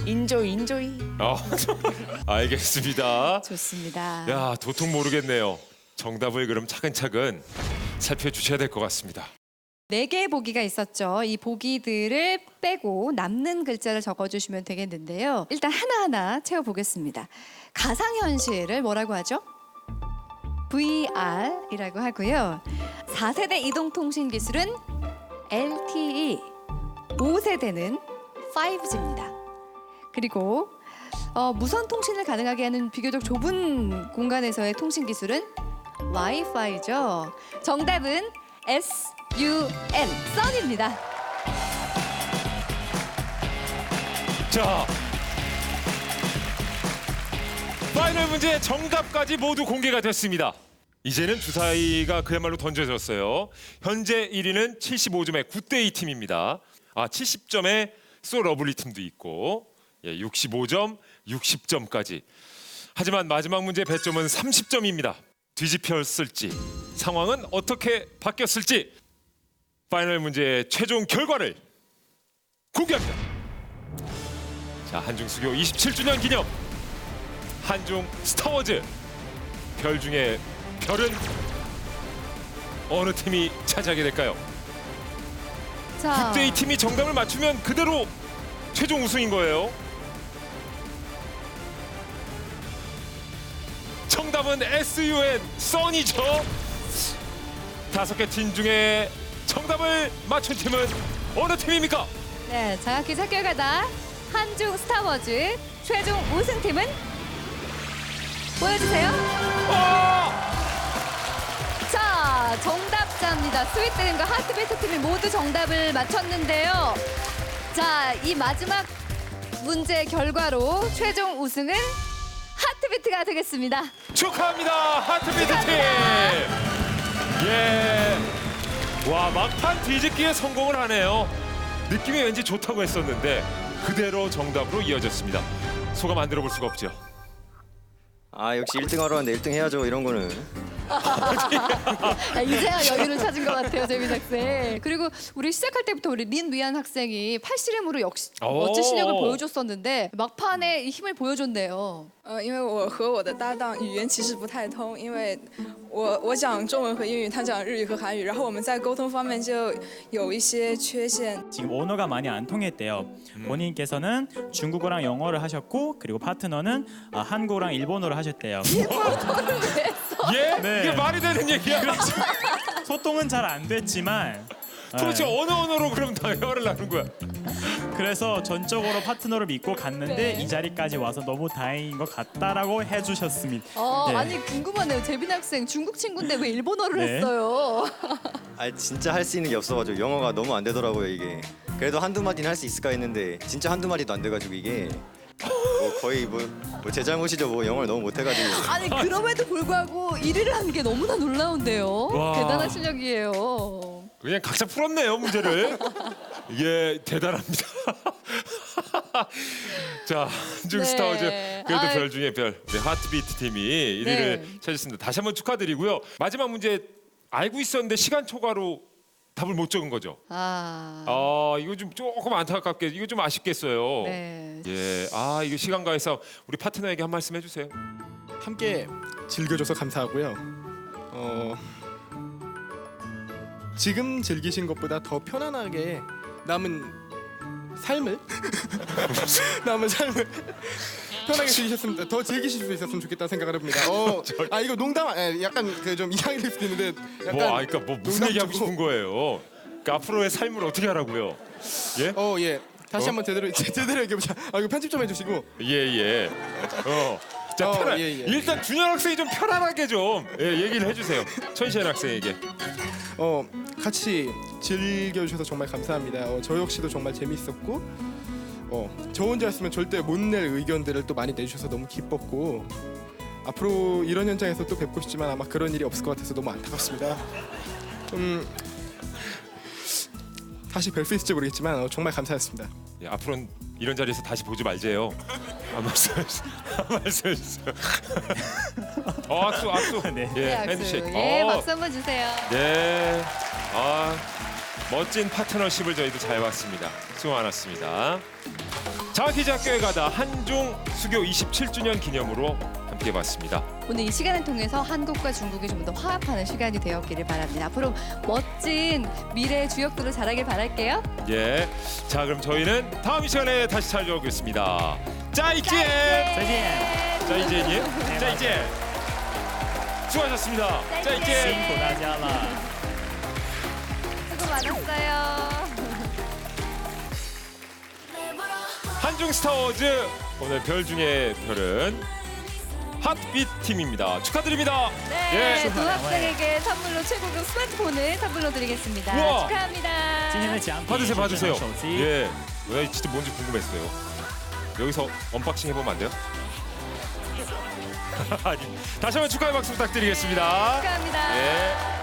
인조이. 알겠습니다. 좋습니다. 야, 도통 모르겠네요. 정답을 그럼 차근차근 살펴주셔야 될 것 같습니다. 4개의 보기가 있었죠. 이 보기들을 빼고 남는 글자를 적어주시면 되겠는데요. 일단 하나하나 채워보겠습니다. 가상현실을 뭐라고 하죠? VR이라고 하고요. 4세대 이동통신기술은 LTE, 5세대는 5G입니다. 그리고 무선 통신을 가능하게 하는 비교적 좁은 공간에서의 통신 기술은 와이파이죠. 정답은 SUN, 선입니다. 자, 파이널 문제 정답까지 모두 공개가 됐습니다. 이제는 주사위가 그야말로 던져졌어요. 현재 1위는 75점의 굿데이 팀입니다. 70점의 소러블리 팀도 있고 65점, 60점까지. 하지만 마지막 문제 배점은 30점입니다. 뒤집혔을지, 상황은 어떻게 바뀌었을지 파이널 문제의 최종 결과를 공개합니다. 자, 한중 수교 27주년 기념 한중 스타워즈, 별 중에 별은 어느 팀이 차지하게 될까요? 자, 굿데이 팀이 정답을 맞추면 그대로 최종 우승인 거예요. 정답은 SUN, 써니죠. 5개 팀 중에 정답을 맞춘 팀은 어느 팀입니까? 네, 장학기 착결가다 한중 스타워즈 최종 우승팀은 보여주세요. 자, 정답자입니다. 스윗드림과 하트비트 팀이 모두 정답을 맞췄는데요. 자, 이 마지막 문제 결과로 최종 우승은 하트비트가 되겠습니다. 축하합니다, 하트비트 팀. 예. 와, 막판 뒤집기에 성공을 하네요. 느낌이 왠지 좋다고 했었는데 그대로 정답으로 이어졌습니다. 소감 안 들어볼 수가 없죠. 역시 1등 하러 왔는데 1등 해야죠. 이런 거는. 이제야 여유를 찾은 것 같아요, 재민 학생. 그리고 우리 시작할 때부터 우리 린미안 학생이 팔씨름으로 역시 멋진 실력을 보여줬었는데 막판에 이 힘을 보여줬네요. 因为我和我的搭档语言其实不太通，因为我讲中文和英语，他讲日语和韩语，然后我们在沟通方面就有一些缺陷。 지금 언어가 많이 안 통했대요. 본인께서는 중국어랑 영어를 하셨고 그리고 파트너는 한국어랑 일본어를 하셨대요. 일본어를 왜 했어? 예? 네. 이게 말이 되는 얘기야? 소통은 잘 안 됐지만 도대체 어느 언어로 그럼 대화를 하는 거야? 그래서 전적으로 파트너를 믿고 갔는데 이 자리까지 와서 너무 다행인 것 같다라고 해주셨습니다. 네. 아니 궁금하네요. 재빈 학생 중국 친구인데 왜 일본어를 네. 했어요? 진짜 할 수 있는 게 없어가지고 영어가 너무 안 되더라고요 이게. 그래도 한두 마디는 할 수 있을까 했는데 진짜 한두 마디도 안 돼가지고 이게 거의 제 잘못이죠. 영어를 너무 못해가지고. 아니 그럼에도 불구하고 1위를 한 게 너무나 놀라운데요. 와. 대단한 실력이에요. 그냥 각자 풀었네요, 문제를. 이게 대단합니다. 자, 한중 네. 스타워즈 그래도 아이. 별 중에 별. 우리 하트비트 팀이 1위를 네. 찾았습니다. 다시 한번 축하드리고요. 마지막 문제 알고 있었는데 시간 초과로 답을 못 적은 거죠. 이거 좀 조금 안타깝게, 이거 좀 아쉽겠어요. 네. 예, 이거 시간 가해서 우리 파트너에게 한 말씀 해주세요. 함께 즐겨줘서 감사하고요. 지금 즐기신 것보다 더 편안하게 남은 삶을 편하게 즐기셨으면 더 즐기실 수 있었으면 좋겠다 생각을 해봅니다. 이거 농담, 약간 좀 이상이 될 수도 있는데 약간 그러니까 무슨 얘기하고 싶은 거예요? 그러니까 앞으로의 삶을 어떻게 하라고요? 예? 예. 다시 한번 제대로 얘기해보자. 이거 편집 좀 해주시고. 예. 자, 일단 준현 학생이 좀 편안하게 좀 얘기를 해주세요. 천시현 학생에게. 같이 즐겨주셔서 정말 감사합니다. 저 역시도 정말 재밌었고 저 혼자였으면 절대 못 낼 의견들을 또 많이 내주셔서 너무 기뻤고 앞으로 이런 현장에서 또 뵙고 싶지만 아마 그런 일이 없을 것 같아서 너무 안타깝습니다. 다시 뵐 수 있을지 모르겠지만 정말 감사했습니다. 예, 앞으로는 이런 자리에서 다시 보지 말재요. 한 말씀 해주세요. 악수. 네, 예, 악수. 핸드쉐이크. 예, 박수 한번 주세요. 네, 멋진 파트너십을 저희도 잘 봤습니다. 수고 많았습니다. 장학퀴즈 학교에 가다 한중 수교 27주년 기념으로 함께해봤습니다. 오늘 이 시간을 통해서 한국과 중국이 좀 더 화합하는 시간이 되었기를 바랍니다. 앞으로 멋진 미래의 주역들로 자라길 바랄게요. 예, 자 그럼 저희는 다음 시간에 다시 찾아오겠습니다. 짜이젠! 짜이젠이에요? 짜이젠! 수고하셨습니다. 짜이젠! 수고 많았어요. 한중 스타워즈 오늘 별 중에 별은 핫빛 팀입니다. 축하드립니다. 네, 두 학생에게 선물로 최고급 스마트폰을 선물로 드리겠습니다. 우와. 축하합니다. 받으세요. 예, 왜 진짜 뭔지 궁금했어요. 여기서 언박싱 해보면 안 돼요? 아니, 다시 한번 축하의 박수 부탁드리겠습니다. 축하합니다. 예.